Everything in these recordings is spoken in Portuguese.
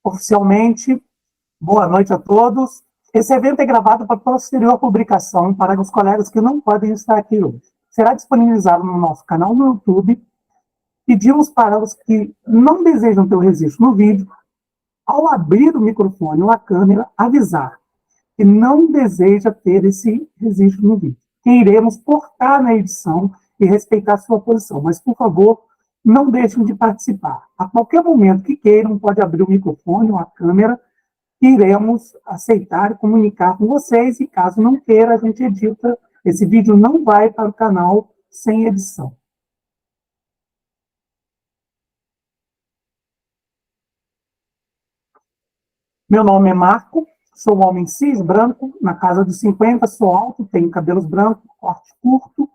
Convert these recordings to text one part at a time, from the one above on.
Oficialmente, boa noite a todos. Esse evento é gravado para posterior publicação para os colegas que não podem estar aqui hoje. Será disponibilizado no nosso canal no YouTube. Pedimos para os que não desejam ter o registro no vídeo, ao abrir o microfone ou a câmera, avisar que não deseja ter esse registro no vídeo, que iremos cortar na edição e respeitar sua posição. Mas, por favor, não deixem de participar. A qualquer momento que queiram, pode abrir o microfone ou a câmera, que iremos aceitar e comunicar com vocês, e caso não queira, a gente edita. Esse vídeo não vai para o canal sem edição. Meu nome é Marco, sou um homem cis, branco, na casa dos 50, sou alto, tenho cabelos brancos, corte curto,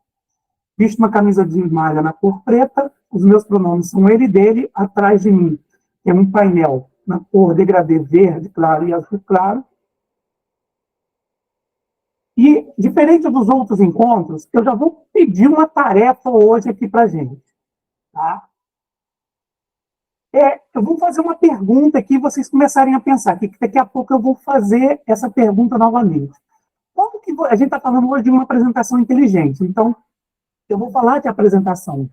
visto uma camisa de malha na cor preta, os meus pronomes são ele e dele, atrás de mim tem um painel na cor degradê verde claro e azul claro. E, diferente dos outros encontros, eu já vou pedir uma tarefa hoje aqui para a gente. Tá? Eu vou fazer uma pergunta aqui, vocês começarem a pensar, que daqui a pouco eu vou fazer essa pergunta novamente. Como que a gente está falando hoje de uma apresentação inteligente, então eu vou falar de apresentação.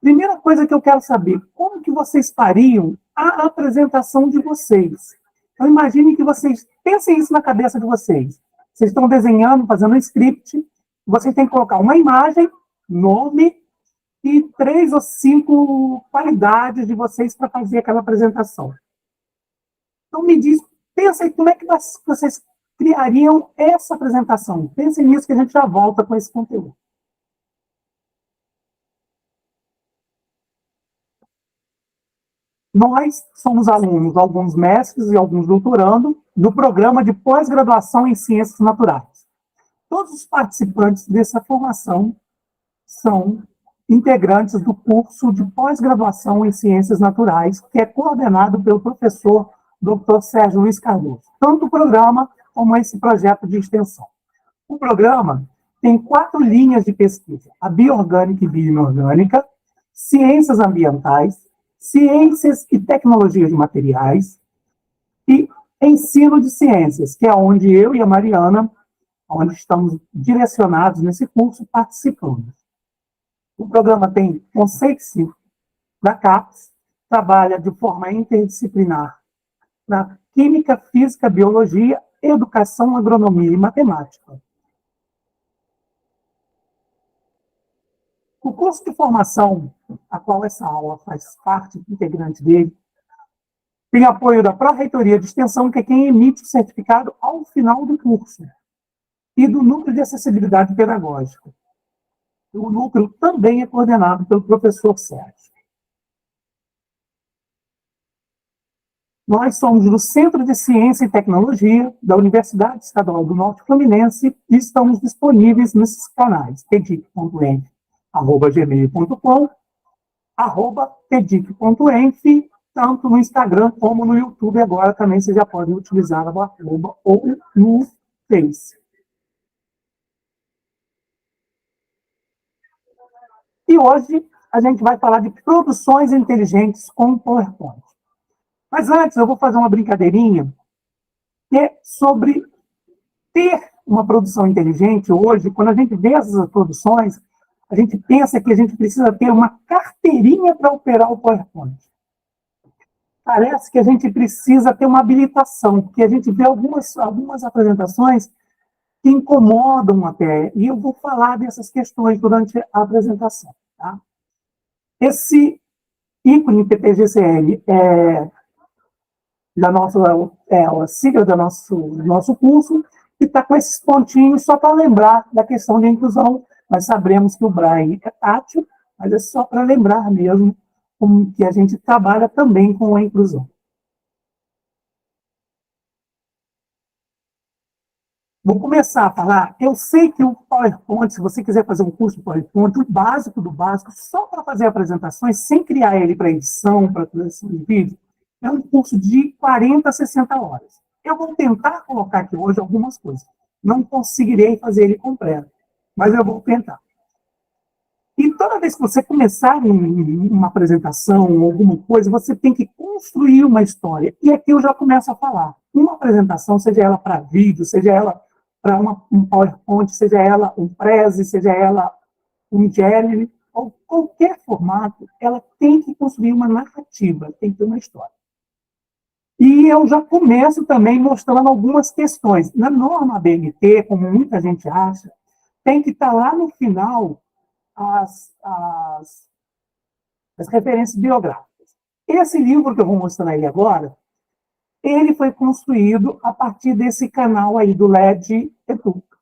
Primeira coisa que eu quero saber, como que vocês fariam a apresentação de vocês? Então, imagine que vocês, pensem isso na cabeça de vocês. Vocês estão desenhando, fazendo um script, vocês têm que colocar uma imagem, nome e 3 ou 5 qualidades de vocês para fazer aquela apresentação. Então, me diz, pensa aí como é que vocês criariam essa apresentação. Pensem nisso que a gente já volta com esse conteúdo. Nós somos alunos, alguns mestres e alguns doutorandos, do programa de pós-graduação em Ciências Naturais. Todos os participantes dessa formação são integrantes do curso de pós-graduação em Ciências Naturais, que é coordenado pelo professor Dr. Sérgio Luiz Cardoso. Tanto o programa como esse projeto de extensão. O programa tem 4 linhas de pesquisa: a bioorgânica e bioinorgânica, ciências ambientais, ciências e tecnologias de materiais e ensino de ciências, que é onde eu e a Mariana, onde estamos direcionados nesse curso, participamos. O programa tem conceitos da CAPES, trabalha de forma interdisciplinar na química, física, biologia, educação, agronomia e matemática. O curso de formação, a qual essa aula faz parte integrante dele, tem apoio da Pró-Reitoria de Extensão, que é quem emite o certificado ao final do curso, e do Núcleo de Acessibilidade Pedagógica. O núcleo também é coordenado pelo professor Sérgio. Nós somos do Centro de Ciência e Tecnologia da Universidade Estadual do Norte Fluminense e estamos disponíveis nesses canais, tedic.enf@gmail.com, @tedic.enf, tanto no Instagram como no YouTube. Agora também vocês já podem utilizar o arroba ou no Face. E hoje a gente vai falar de produções inteligentes com PowerPoint. Mas antes eu vou fazer uma brincadeirinha, que é sobre ter uma produção inteligente. Hoje, quando a gente vê essas produções, a gente pensa que a gente precisa ter uma carteirinha para operar o PowerPoint. Parece que a gente precisa ter uma habilitação, porque a gente vê algumas apresentações que incomodam até, e eu vou falar dessas questões durante a apresentação. Tá? Esse ícone PTGCL é a sigla do nosso curso, que está com esses pontinhos só para lembrar da questão de inclusão. Nós sabemos que o Braille é tátil, mas é só para lembrar mesmo como que a gente trabalha também com a inclusão. Vou começar a falar. Eu sei que o PowerPoint, se você quiser fazer um curso de PowerPoint, o básico do básico, só para fazer apresentações, sem criar ele para edição, para produção de vídeo, é um curso de 40 a 60 horas. Eu vou tentar colocar aqui hoje algumas coisas. Não conseguirei fazer ele completo, mas eu vou tentar. E toda vez que você começar uma apresentação, alguma coisa, você tem que construir uma história. E aqui eu já começo a falar. Uma apresentação, seja ela para vídeo, seja ela para um PowerPoint, seja ela um Prezi, seja ela um Jelly, ou qualquer formato, ela tem que construir uma narrativa, tem que ter uma história. E eu já começo também mostrando algumas questões. Na norma BNT, como muita gente acha, tem que estar lá no final as referências biográficas. Esse livro que eu vou mostrar aí agora, ele foi construído a partir desse canal aí do LED Educa.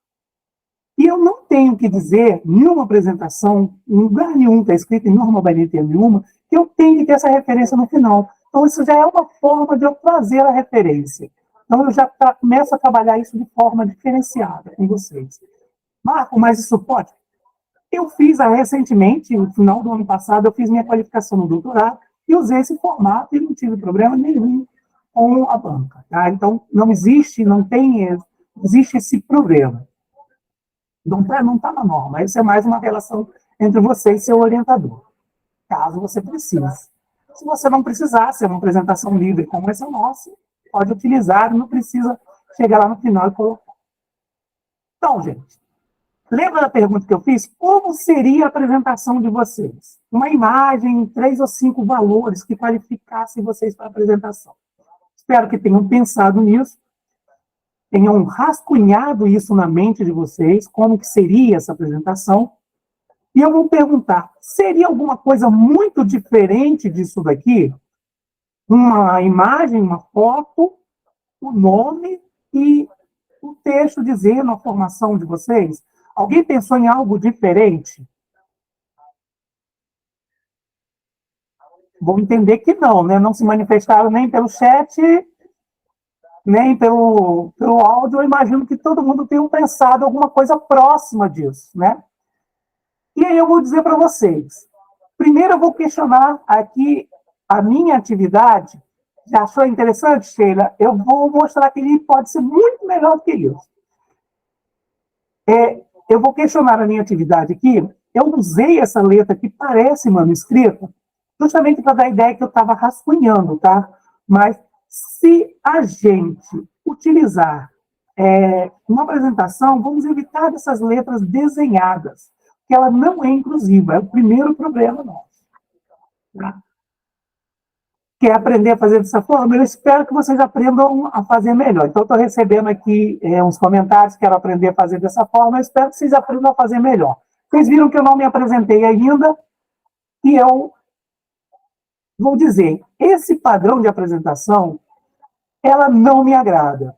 E eu não tenho que dizer, nenhuma apresentação, em lugar nenhum está escrito em norma BNT nenhuma, que eu tenho que ter essa referência no final. Então, isso já é uma forma de eu trazer a referência. Então, eu já começo a trabalhar isso de forma diferenciada com vocês. Marco, mas isso pode? Eu fiz recentemente, no final do ano passado, eu fiz minha qualificação no doutorado e usei esse formato e não tive problema nenhum com a banca. Tá? Então, não existe esse problema. Não está na norma. Isso é mais uma relação entre você e seu orientador, caso você precise. Se você não precisar, se é uma apresentação livre como essa nossa, pode utilizar, não precisa chegar lá no final e colocar. Então, gente, lembra da pergunta que eu fiz? Como seria a apresentação de vocês? Uma imagem, 3 ou 5 valores que qualificassem vocês para a apresentação. Espero que tenham pensado nisso, tenham rascunhado isso na mente de vocês, como que seria essa apresentação. E eu vou perguntar, seria alguma coisa muito diferente disso daqui? Uma imagem, uma foto, o nome e o texto dizendo a formação de vocês? Alguém pensou em algo diferente? Vou entender que não, né? Não se manifestaram nem pelo chat, nem pelo áudio. Eu imagino que todo mundo tenha pensado alguma coisa próxima disso, né? E aí eu vou dizer para vocês. Primeiro eu vou questionar aqui a minha atividade. Já achou interessante, Sheila? Eu vou mostrar que ele pode ser muito melhor do que isso. Eu vou questionar a minha atividade aqui. Eu usei essa letra que parece manuscrita, justamente para dar a ideia que eu estava rascunhando, tá? Mas se a gente utilizar uma apresentação, vamos evitar essas letras desenhadas, que ela não é inclusiva. É o primeiro problema nosso. Tá? Quer aprender a fazer dessa forma? Eu espero que vocês aprendam a fazer melhor. Então, estou recebendo aqui uns comentários, quero aprender a fazer dessa forma, eu espero que vocês aprendam a fazer melhor. Vocês viram que eu não me apresentei ainda, e eu vou dizer, esse padrão de apresentação, ela não me agrada.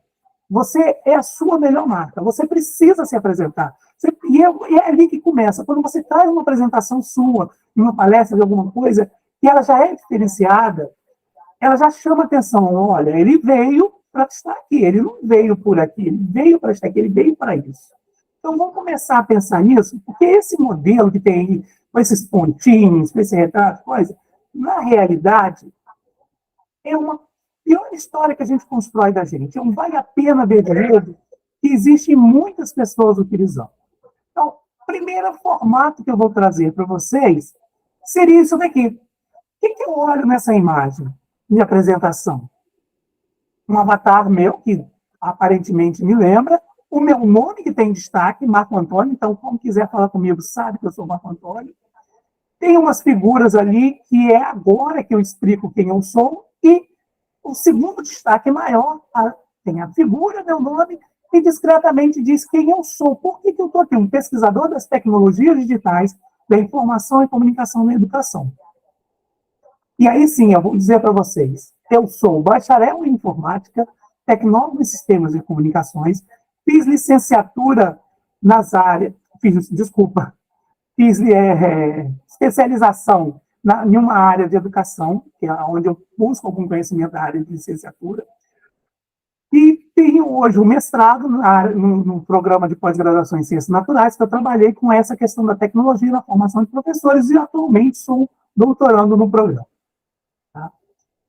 Você é a sua melhor marca, você precisa se apresentar. E é ali que começa. Quando você traz uma apresentação sua, uma palestra de alguma coisa, e ela já é diferenciada, ela já chama atenção. Olha, ele veio para estar aqui, ele não veio por aqui, ele veio para estar aqui, ele veio para isso. Então, vamos começar a pensar nisso, porque esse modelo que tem aí, com esses pontinhos, com esse retrato, coisa, na realidade, é uma pior história que a gente constrói da gente. É um vale a pena ver de novo que existem muitas pessoas utilizando. Então, o primeiro formato que eu vou trazer para vocês seria isso daqui. O que eu olho nessa imagem de apresentação? Um avatar meu, que aparentemente me lembra, o meu nome que tem destaque, Marco Antônio, então, como quiser falar comigo, sabe que eu sou Marco Antônio. Tem umas figuras ali que é agora que eu explico quem eu sou, e o segundo destaque maior, tem a figura, meu nome, e discretamente diz quem eu sou. Por que eu estou aqui? Um pesquisador das tecnologias digitais, da informação e comunicação na educação. E aí sim, eu vou dizer para vocês, eu sou bacharel em informática, tecnólogo em sistemas de comunicações, fiz licenciatura fiz especialização em uma área de educação, que é onde eu busco algum conhecimento da área de licenciatura, e tenho hoje um mestrado no programa de pós-graduação em Ciências Naturais, que eu trabalhei com essa questão da tecnologia na formação de professores, e atualmente sou doutorando no programa. Tá?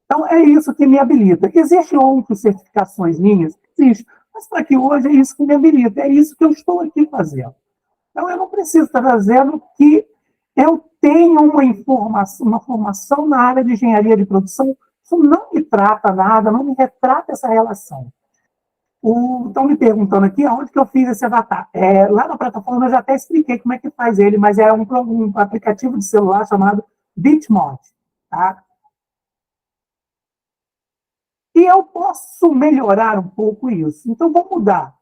Então, é isso que me habilita. Existem outras certificações minhas? Existe. Mas para que hoje é isso que me habilita, é isso que eu estou aqui fazendo. Então, eu não preciso estar fazendo que eu tenho uma formação na área de engenharia de produção, isso não me trata nada, não me retrata essa relação. Estão me perguntando aqui aonde que eu fiz esse avatar. Lá na plataforma eu já até expliquei como é que faz ele, mas é um aplicativo de celular chamado Bitmod. Tá? E eu posso melhorar um pouco isso. Então, vou mudar.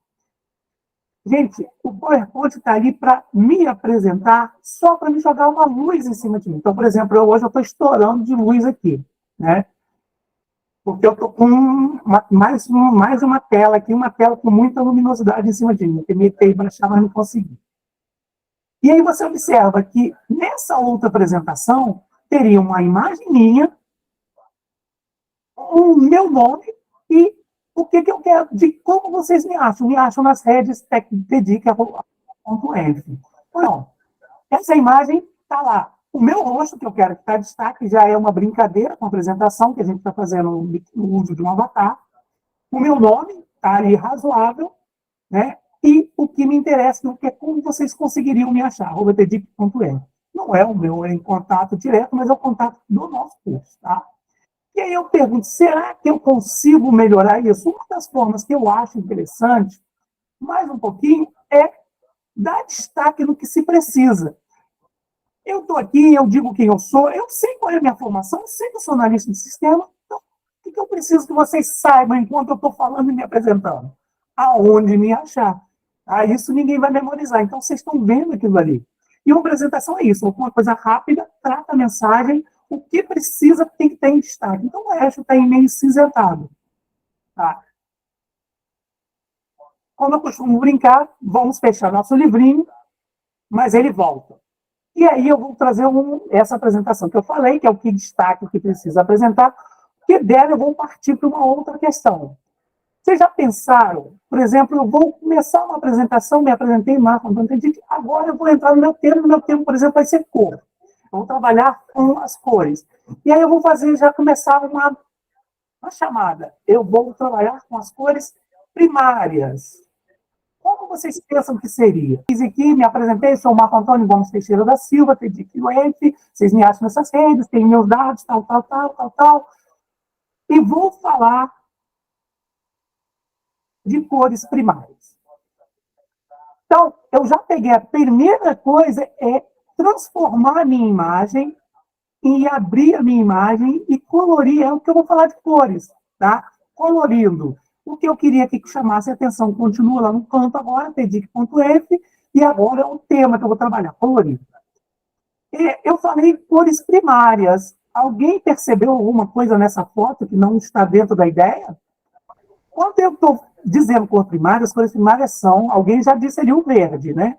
Gente, o PowerPoint está ali para me apresentar, só para me jogar uma luz em cima de mim. Então, por exemplo, hoje eu estou estourando de luz aqui, né? Porque eu estou com mais uma tela aqui, uma tela com muita luminosidade em cima de mim. Eu tentei baixar, mas não consegui. E aí você observa que nessa outra apresentação teria uma imagem minha, o meu nome e o que eu quero, de como vocês me acham. Me acham nas redes tecdica.enf. Não, essa imagem está lá. O meu rosto, que eu quero que está em destaque, já é uma brincadeira com a apresentação, que a gente está fazendo no uso de um avatar. O meu nome está ali razoável, né? E o que me interessa é como vocês conseguiriam me achar, @tedic.enf. Não é o meu em contato direto, mas é o contato do nosso curso, tá? E aí eu pergunto, será que eu consigo melhorar isso? Uma das formas que eu acho interessante, mais um pouquinho, é dar destaque no que se precisa. Eu estou aqui, eu digo quem eu sou, eu sei qual é a minha formação, eu sei que eu sou analista de sistema, então o que eu preciso que vocês saibam enquanto eu estou falando e me apresentando? Aonde me achar. Isso ninguém vai memorizar, então vocês estão vendo aquilo ali. E uma apresentação é isso, uma coisa rápida, trata a mensagem, o que precisa tem que ter em destaque. Então o resto está em meio cinzentado. Tá? Como eu costumo brincar, vamos fechar nosso livrinho, mas ele volta. E aí eu vou trazer essa apresentação que eu falei, que é o que destaque, o que precisa apresentar, que dela eu vou partir para uma outra questão. Vocês já pensaram, por exemplo, eu vou começar uma apresentação, me apresentei, Marco, agora eu vou entrar no meu termo, por exemplo, vai ser cor. Eu vou trabalhar com as cores. E aí eu vou fazer, já começar uma chamada. Eu vou trabalhar com as cores primárias. Como vocês pensam que seria? Fiz aqui, me apresentei, sou o Marco Antônio Gomes Teixeira da Silva, TEDIC-UENF, vocês me acham nessas redes, tem meus dados, tal. E vou falar de cores primárias. Então, eu já peguei, a primeira coisa é transformar a minha imagem e abrir a minha imagem e colorir, é o que eu vou falar de cores, tá? Colorindo. O que eu queria que chamasse a atenção continua lá no canto agora, tedic.enf, e agora é o tema que eu vou trabalhar, colorido. Eu falei cores primárias. Alguém percebeu alguma coisa nessa foto que não está dentro da ideia? Quando eu estou dizendo cor primária, as cores primárias são, alguém já disse ali o verde, né?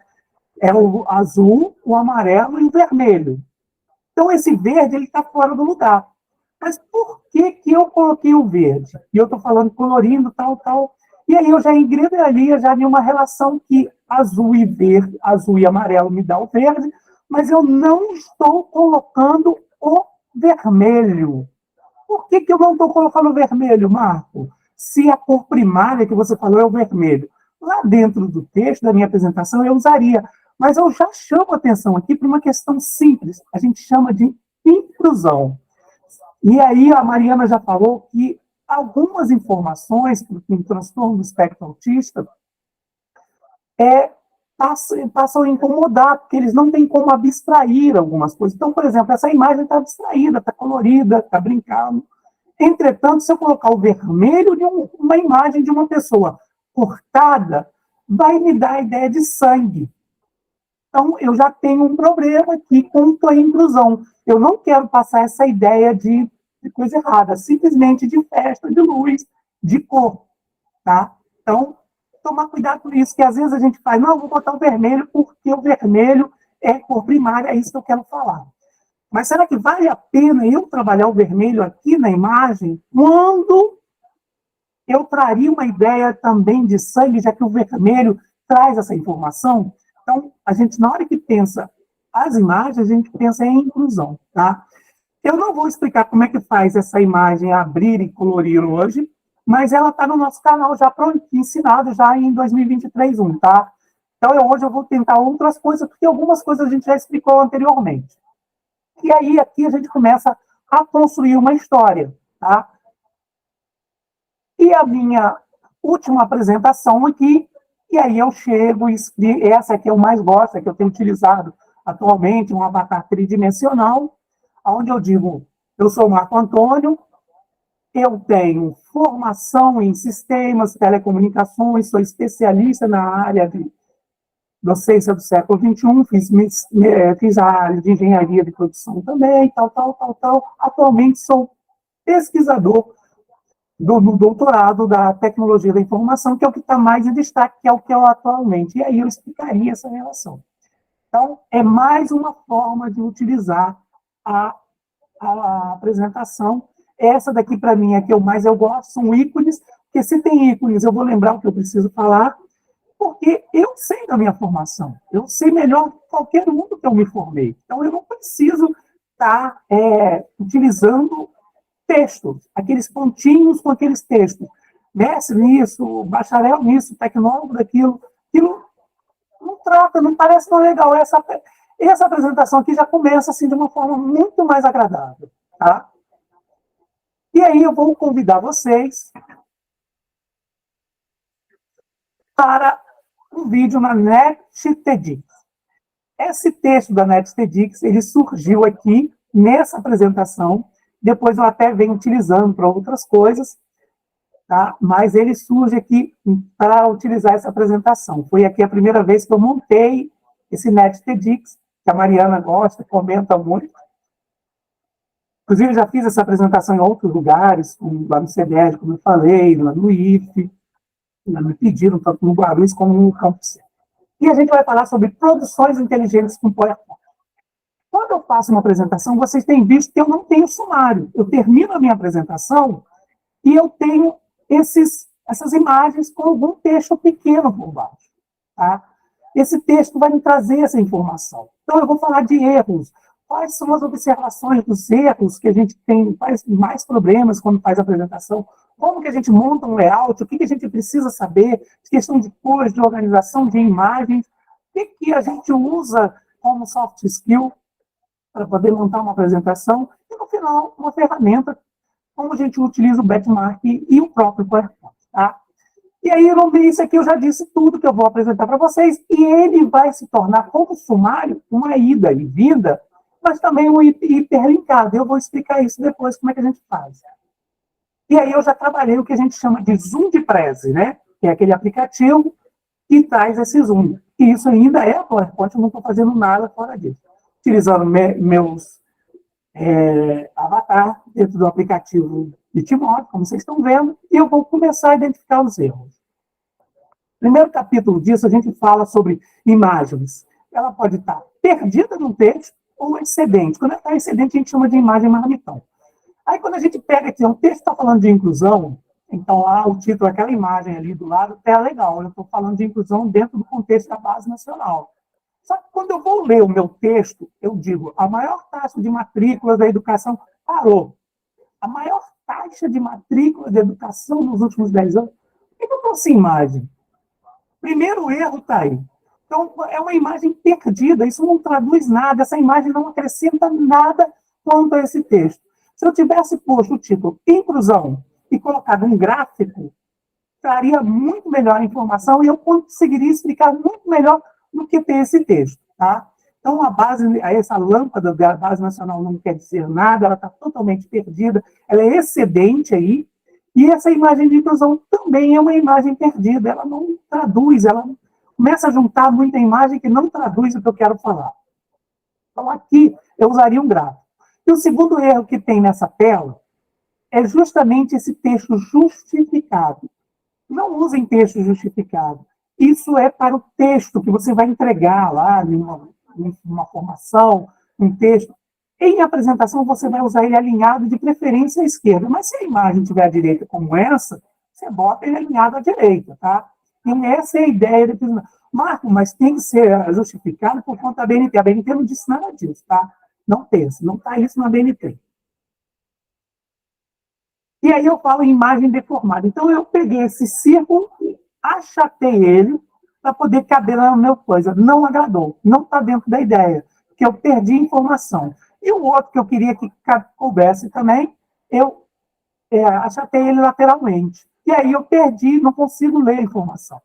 É o azul, o amarelo e o vermelho. Então, esse verde ele está fora do lugar. Mas por que eu coloquei o verde? E eu estou falando colorindo, tal. E aí eu já engradaria já de uma relação que azul e verde, azul e amarelo me dá o verde, mas eu não estou colocando o vermelho. Por que eu não estou colocando o vermelho, Marco? Se a cor primária que você falou é o vermelho. Lá dentro do texto da minha apresentação eu usaria, mas eu já chamo a atenção aqui para uma questão simples, a gente chama de inclusão. E aí a Mariana já falou que algumas informações em transtorno do espectro autista passam a incomodar, porque eles não têm como abstrair algumas coisas. Então, por exemplo, essa imagem está abstraída, está colorida, está brincando. Entretanto, se eu colocar o vermelho de uma imagem de uma pessoa cortada, vai me dar a ideia de sangue. Então, eu já tenho um problema aqui com a inclusão. Eu não quero passar essa ideia de coisa errada, simplesmente de festa, de luz, de cor. Tá? Então, tomar cuidado com isso, que às vezes a gente faz, não, vou botar o vermelho porque o vermelho é cor primária, é isso que eu quero falar. Mas será que vale a pena eu trabalhar o vermelho aqui na imagem quando eu traria uma ideia também de sangue, já que o vermelho traz essa informação? Então, a gente, na hora que pensa as imagens, a gente pensa em inclusão, tá? Eu não vou explicar como é que faz essa imagem abrir e colorir hoje, mas ela está no nosso canal já pronto, ensinado já em 2023, tá? Então, hoje eu vou tentar outras coisas, porque algumas coisas a gente já explicou anteriormente. E aí, aqui a gente começa a construir uma história, tá? E a minha última apresentação aqui, e aí eu chego e explico, essa que eu mais gosto, é que eu tenho utilizado atualmente, um avatar tridimensional, onde eu digo, eu sou o Marco Antônio, eu tenho formação em sistemas, telecomunicações, sou especialista na área de docência do século XXI, fiz a área de engenharia de produção também, tal. Atualmente sou pesquisador do doutorado da tecnologia da informação, que é o que está mais em destaque, que é o que eu atualmente. E aí eu explicaria essa relação. Então, é mais uma forma de utilizar a, a apresentação. Essa daqui, para mim, é que eu gosto, são ícones, porque se tem ícones, eu vou lembrar o que eu preciso falar, porque eu sei da minha formação, eu sei melhor que qualquer um do que eu me formei. Então, eu não preciso estar utilizando textos, aqueles pontinhos com aqueles textos. Mestre nisso, bacharel nisso, tecnólogo daquilo. Aquilo não trata, não parece tão legal. Essa apresentação aqui já começa assim de uma forma muito mais agradável. Tá? E aí eu vou convidar vocês para um vídeo na NetTedx. Esse texto da NetTedx, ele surgiu aqui nessa apresentação, depois eu até venho utilizando para outras coisas, tá? Mas ele surge aqui para utilizar essa apresentação. Foi aqui a primeira vez que eu montei esse NetTedx, que a Mariana gosta, comenta muito. Inclusive, já fiz essa apresentação em outros lugares, lá no CDR, como eu falei, lá no IFE, me pediram, tanto no Guarulhos como no Campus. E a gente vai falar sobre produções inteligentes com PowerPoint. Quando eu faço uma apresentação, vocês têm visto que eu não tenho sumário. Eu termino a minha apresentação e eu tenho essas imagens com algum texto pequeno por baixo. Tá? Esse texto vai me trazer essa informação. Então, eu vou falar de erros. Quais são as observações dos erros que a gente tem, faz mais problemas quando faz a apresentação? Como que a gente monta um layout? O que a gente precisa saber? Questão de cores, de organização de imagens. O que a gente usa como soft skill para poder montar uma apresentação? E, no final, uma ferramenta, como a gente utiliza o benchmark e o próprio PowerPoint. Tá? E aí, isso aqui eu já disse tudo que eu vou apresentar para vocês, e ele vai se tornar, como sumário, uma ida e vinda, mas também um hiperlinkado. Eu vou explicar isso depois, como é que a gente faz. E aí eu já trabalhei o que a gente chama de Zoom de Prezi, né? Que é aquele aplicativo que traz esse Zoom. E isso ainda é a PowerPoint, eu não estou fazendo nada fora disso. Utilizando meus avatar dentro do aplicativo de Timóteo, como vocês estão vendo, e eu vou começar a identificar os erros. Primeiro capítulo disso, a gente fala sobre imagens. Ela pode estar perdida no texto ou excedente. Quando ela está excedente, a gente chama de imagem marmitão. Aí, quando a gente pega aqui, um texto está falando de inclusão, então lá o título, aquela imagem ali do lado, é legal. Eu estou falando de inclusão dentro do contexto da base nacional. Só que quando eu vou ler o meu texto, eu digo, a maior taxa de matrículas da educação parou. A maior taxa de matrículas da educação nos últimos 10 anos. Por que eu trouxe imagem? Primeiro erro está aí. Então, é uma imagem perdida, isso não traduz nada, essa imagem não acrescenta nada quanto a esse texto. Se eu tivesse posto o título Inclusão e colocado um gráfico, traria muito melhor a informação e eu conseguiria explicar muito melhor do que ter esse texto. Tá? Então, essa lâmpada da Base Nacional não quer dizer nada, ela está totalmente perdida, ela é excedente aí, e essa imagem de inclusão também é uma imagem perdida, ela não traduz, ela começa a juntar muita imagem que não traduz o que eu quero falar. Então, aqui eu usaria um gráfico. E o segundo erro que tem nessa tela é justamente esse texto justificado. Não usem texto justificado. Isso é para o texto que você vai entregar lá em uma formação, um texto. Em apresentação, você vai usar ele alinhado de preferência à esquerda. Mas se a imagem estiver à direita como essa, você bota ele alinhado à direita, tá? E essa é a ideia. Marco, mas tem que ser justificado por conta da BNT. A BNT não disse nada disso, tá? Não pensa, não está isso na BNT. E aí eu falo em imagem deformada. Então, eu peguei esse círculo, achatei ele, para poder caber na minha coisa. Não agradou, não está dentro da ideia, porque eu perdi informação. E o outro que eu queria que coubesse também, eu achatei ele lateralmente. E aí eu perdi, não consigo ler a informação.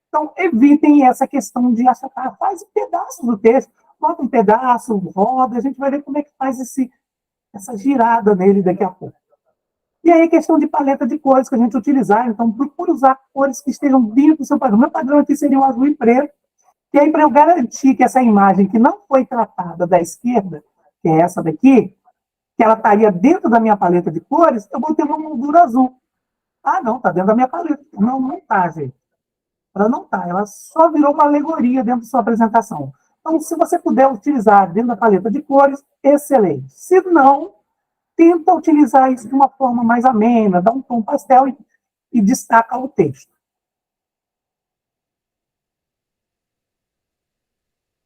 Então, evitem essa questão de achatar, faz um pedaço do texto, bota um pedaço, roda, a gente vai ver como é que faz essa girada nele daqui a pouco. E aí, questão de paleta de cores que a gente utilizar. Então, procure usar cores que estejam dentro do seu padrão. Meu padrão aqui seria o azul e preto. E aí, para eu garantir que essa imagem que não foi tratada da esquerda, que é essa daqui, que ela estaria dentro da minha paleta de cores, eu botei uma moldura azul. Ah, não, está dentro da minha paleta. Não, não está, gente. Ela não está. Ela só virou uma alegoria dentro da sua apresentação. Então, se você puder utilizar dentro da paleta de cores, excelente. Se não, tenta utilizar isso de uma forma mais amena, dá um tom pastel e destaca o texto.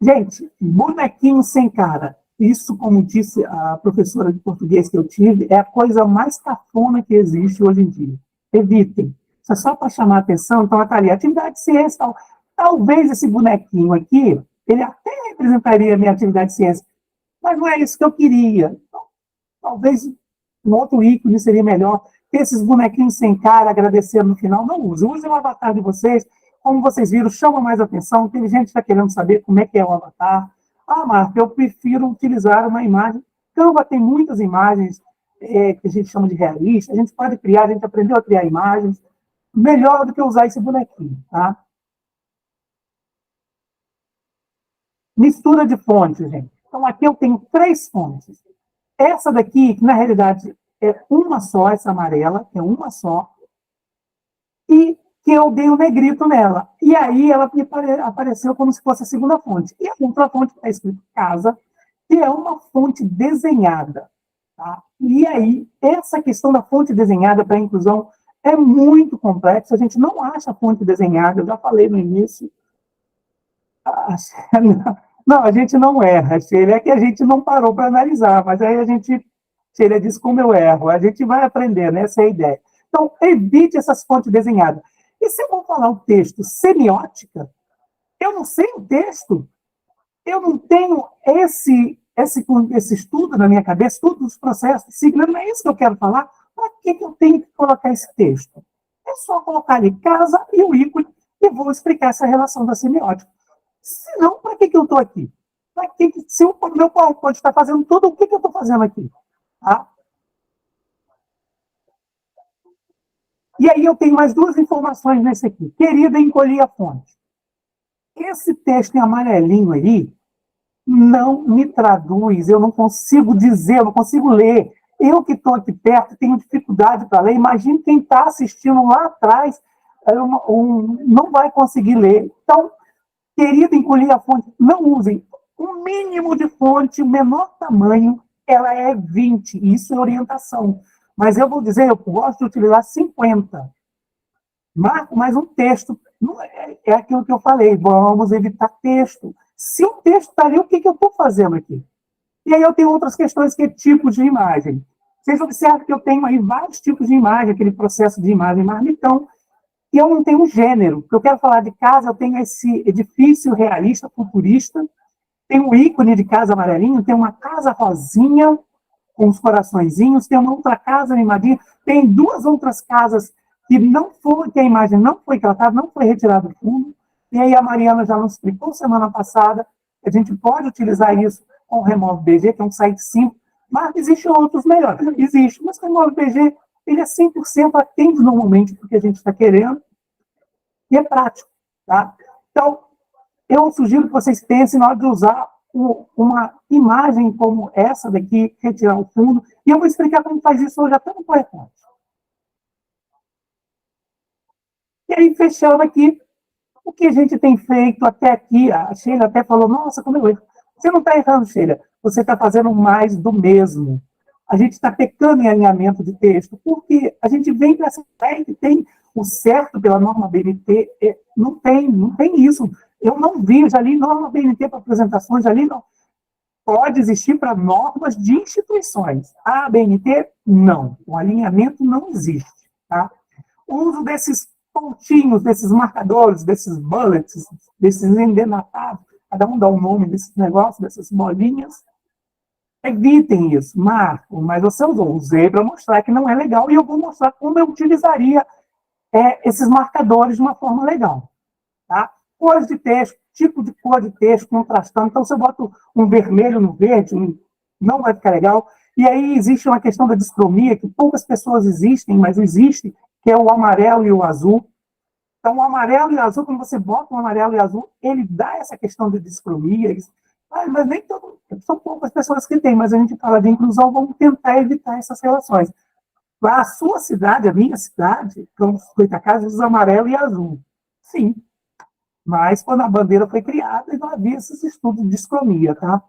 Gente, bonequinho sem cara. Isso, como disse a professora de português que eu tive, é a coisa mais cafona que existe hoje em dia. Evitem. Isso é só para chamar a atenção. Então, está ali, atividade de ciência. Tal. Talvez esse bonequinho aqui, ele até representaria a minha atividade de ciência, mas não é isso que eu queria. Então, talvez um outro ícone seria melhor. Esses bonequinhos sem cara, agradecendo no final, não use. Usem o avatar de vocês. Como vocês viram, chama mais atenção. Tem gente que está querendo saber como é que é o avatar. Ah, Marta, eu prefiro utilizar uma imagem. Canva tem muitas imagens que a gente chama de realista. A gente pode criar, a gente aprendeu a criar imagens. Melhor do que usar esse bonequinho, tá? Mistura de fontes, gente. Então, aqui eu tenho 3 fontes. Essa daqui, que na realidade é uma só, essa amarela, é uma só, e que eu dei um negrito nela. E aí ela me apareceu como se fosse a segunda fonte. E a outra fonte está escrito casa, que é uma fonte desenhada. Tá? E aí, essa questão da fonte desenhada para a inclusão é muito complexa. A gente não acha a fonte desenhada, eu já falei no início. Não, a gente não erra, Sheila, é que a gente não parou para analisar, mas aí a gente, Sheila diz como eu erro, a gente vai aprender, né? Essa é a ideia. Então, evite essas fontes desenhadas. E se eu vou falar o texto semiótica, eu não sei o texto, eu não tenho esse estudo na minha cabeça, estudo dos processos, sigla, não é isso que eu quero falar, para que eu tenho que colocar esse texto? É só colocar ali casa e o ícone e vou explicar essa relação da semiótica. Se não, para que eu estou aqui? Se o meu PowerPoint está fazendo tudo, o que eu estou fazendo aqui? Tá? E aí eu tenho mais 2 informações nesse aqui. Querida, encolhi a fonte. Esse texto em amarelinho aí não me traduz, eu não consigo dizer, eu não consigo ler. Eu que estou aqui perto tenho dificuldade para ler. Imagine quem está assistindo lá atrás não vai conseguir ler. Então, querida, encolhi a fonte, não usem. O mínimo de fonte, o menor tamanho, ela é 20. Isso é orientação. Mas eu vou dizer, eu gosto de utilizar 50. Marco mais um texto. É aquilo que eu falei, vamos evitar texto. Se o texto está ali, o que eu estou fazendo aqui? E aí eu tenho outras questões que é tipo de imagem. Vocês observam que eu tenho aí vários tipos de imagem, aquele processo de imagem marmitão, e eu não tenho um gênero. Porque eu quero falar de casa, eu tenho esse edifício realista, futurista, tem um ícone de casa amarelinho, tem uma casa rosinha, com os coraçõezinhos, tem uma outra casa animadinha, tem 2 outras casas que a imagem não foi tratada, não foi retirada do fundo, e aí a Mariana já nos explicou semana passada, que a gente pode utilizar isso com o Remove BG, que é um site simples, mas existem outros melhores. Existe, mas o Remove BG, ele é 100% atende normalmente o que a gente está querendo, e é prático. Tá? Então, eu sugiro que vocês pensem na hora de usar uma imagem como essa daqui, retirar o fundo, e eu vou explicar como faz isso hoje até no PowerPoint. E aí, fechando aqui, o que a gente tem feito até aqui, a Sheila até falou, nossa, como eu erro. Você não está errando, Sheila, você está fazendo mais do mesmo. A gente está pecando em alinhamento de texto, porque a gente vem para essa ideia que tem o certo pela norma BNT, não tem isso. Eu não vi, já li norma BNT para apresentações, já li não. Pode existir para normas de instituições. A BNT, não. O alinhamento não existe. Tá? O uso desses pontinhos, desses marcadores, desses bullets, desses endematados, cada um dá um nome desses negócios, dessas bolinhas. Evitem isso, Marco, mas você usei para mostrar que não é legal, e eu vou mostrar como eu utilizaria esses marcadores de uma forma legal. Tá? Cores de texto, tipo de cor de texto, contrastando. Então, se eu boto um vermelho no verde, não vai ficar legal. E aí existe uma questão da discromia, que poucas pessoas existem, mas existe, que é o amarelo e o azul. Então, o amarelo e o azul, quando você bota o amarelo e o azul, ele dá essa questão de discromia. Mas nem são poucas pessoas que têm, mas a gente fala de inclusão, vamos tentar evitar essas relações. A sua cidade, a minha cidade, como Goitacazes, usa amarelo e azul. Sim, mas quando a bandeira foi criada, não havia esses estudos de discromia, tá?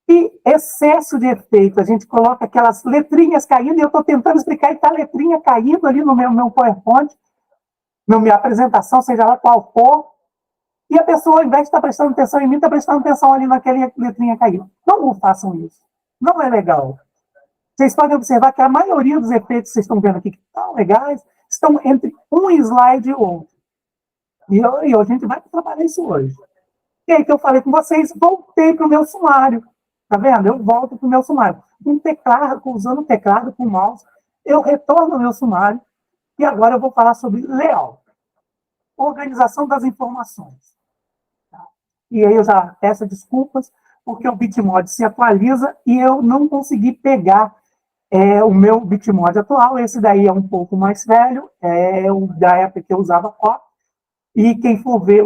E excesso de efeito, a gente coloca aquelas letrinhas caindo, e eu estou tentando explicar, e está a letrinha caindo ali no meu PowerPoint, na minha apresentação, seja lá qual for, e a pessoa, ao invés de estar prestando atenção em mim, está prestando atenção ali naquela letrinha caindo. Não façam isso. Não é legal. Vocês podem observar que a maioria dos efeitos que vocês estão vendo aqui, que estão legais, estão entre um slide e outro. E a gente vai trabalhar isso hoje. E aí que eu falei com vocês, voltei para o meu sumário. Tá vendo? Eu volto para o meu sumário. Um teclado, usando o teclado com o mouse, eu retorno ao meu sumário e agora eu vou falar sobre layout. Organização das informações. Tá? E aí eu já peço desculpas, porque o Bitmod se atualiza e eu não consegui pegar o meu Bitmod atual. Esse daí é um pouco mais velho, é o da época que eu usava COP. E quem for ver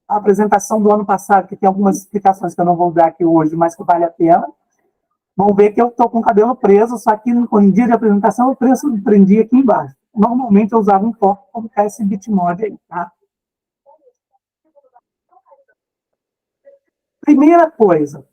a apresentação do ano passado, que tem algumas explicações que eu não vou dar aqui hoje, mas que vale a pena, vão ver que eu estou com o cabelo preso, só que no dia de apresentação eu prendi aqui embaixo. Normalmente eu usava um copo para colocar esse Bitmod aí, tá? Primeira coisa,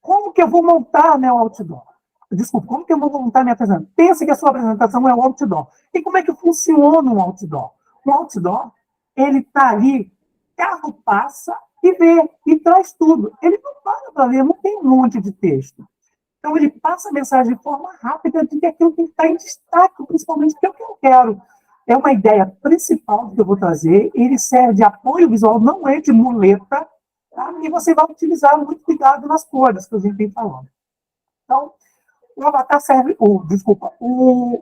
como que eu vou montar meu outdoor? Desculpa, como que eu vou montar minha apresentação? Pense que a sua apresentação é um outdoor. E como é que funciona um outdoor? Um outdoor, ele está ali, carro passa e vê, e traz tudo. Ele não para ler, não tem um monte de texto. Então, ele passa a mensagem de forma rápida de que aquilo tem que estar em destaque, principalmente porque é o que eu quero. É uma ideia principal que eu vou trazer, ele serve de apoio visual, não é de muleta, tá? E você vai utilizar muito cuidado nas cores que a gente tem falando. Então, o avatar serve, o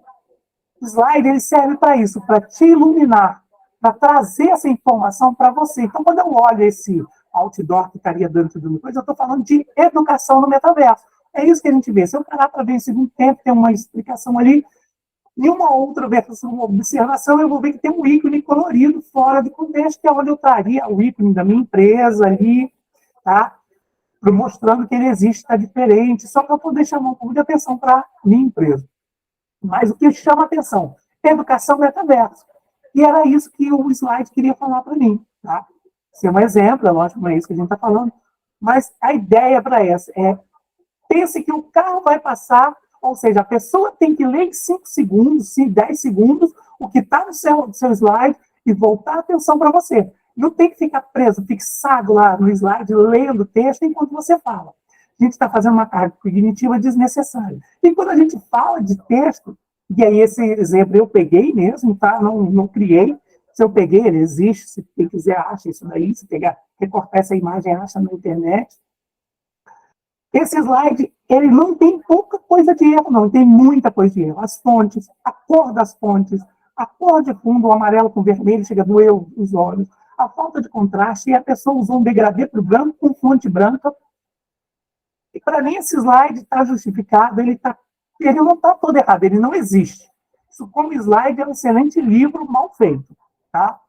slide ele serve para isso, para te iluminar, para trazer essa informação para você. Então, quando eu olho esse outdoor que estaria dentro de uma coisa, eu estou falando de educação no metaverso. É isso que a gente vê. Se eu parar para ver em segundo tempo, tem uma explicação ali, e uma outra versão, uma observação, eu vou ver que tem um ícone colorido fora de contexto, que é onde eu traria o ícone da minha empresa ali, tá? Mostrando que ele existe, está diferente, só para poder chamar um pouco de atenção para a minha empresa. Mas o que chama atenção? Educação metaverso. E era isso que o slide queria falar para mim. Tá? Ser um exemplo, é lógico, não é isso que a gente está falando, mas a ideia para essa pense que o carro vai passar, ou seja, a pessoa tem que ler em 5 segundos, 10 segundos, o que está no seu slide e voltar a atenção para você. Não tem que ficar preso, fixado lá no slide, lendo o texto enquanto você fala. A gente está fazendo uma carga cognitiva desnecessária. E quando a gente fala de texto, e aí esse exemplo eu peguei mesmo, tá? Não criei. Se eu peguei, ele existe. Se quem quiser acha isso daí. Se pegar, recortar essa imagem, acha na internet. Esse slide, ele não tem pouca coisa de erro, não. Tem muita coisa de erro. As fontes, a cor das fontes, a cor de fundo, o amarelo com vermelho, chega a doer os olhos. A falta de contraste, e a pessoa usou um degradê para o branco com fonte branca. E para mim esse slide está justificado, ele não está todo errado, ele não existe. Isso como slide é um excelente livro mal feito. Tá?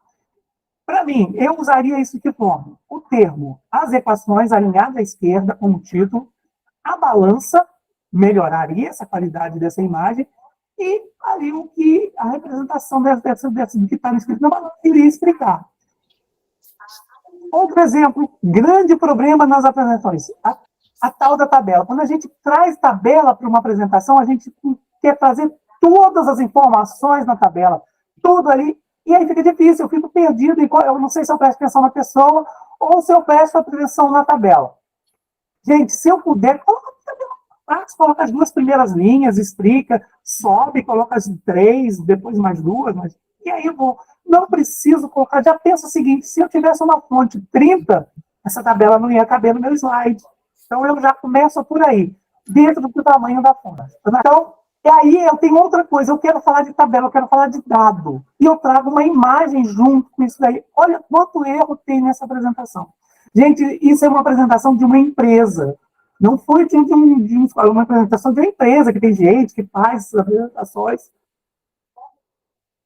Para mim, eu usaria isso de que forma? O termo, as equações alinhadas à esquerda, como título, a balança melhoraria essa qualidade dessa imagem, e ali o que a representação do que está escrito na balança iria explicar. Outro exemplo, grande problema nas apresentações, a tal da tabela. Quando a gente traz tabela para uma apresentação, a gente quer trazer todas as informações na tabela, tudo ali, e aí fica difícil, eu fico perdido, eu não sei se eu presto atenção na pessoa ou se eu presto atenção na tabela. Gente, se eu puder, coloca as 2 primeiras linhas, explica, sobe, coloca as 3, depois mais 2, mas E aí eu vou, não preciso colocar, já pensa o seguinte, se eu tivesse uma fonte 30, essa tabela não ia caber no meu slide. Então eu já começo por aí, dentro do tamanho da fonte. Então, e aí eu tenho outra coisa, eu quero falar de tabela, eu quero falar de dado. E eu trago uma imagem junto com isso daí. Olha quanto erro tem nessa apresentação. Gente, isso é uma apresentação de uma empresa. Não foi uma apresentação de uma empresa, que tem gente que faz apresentações.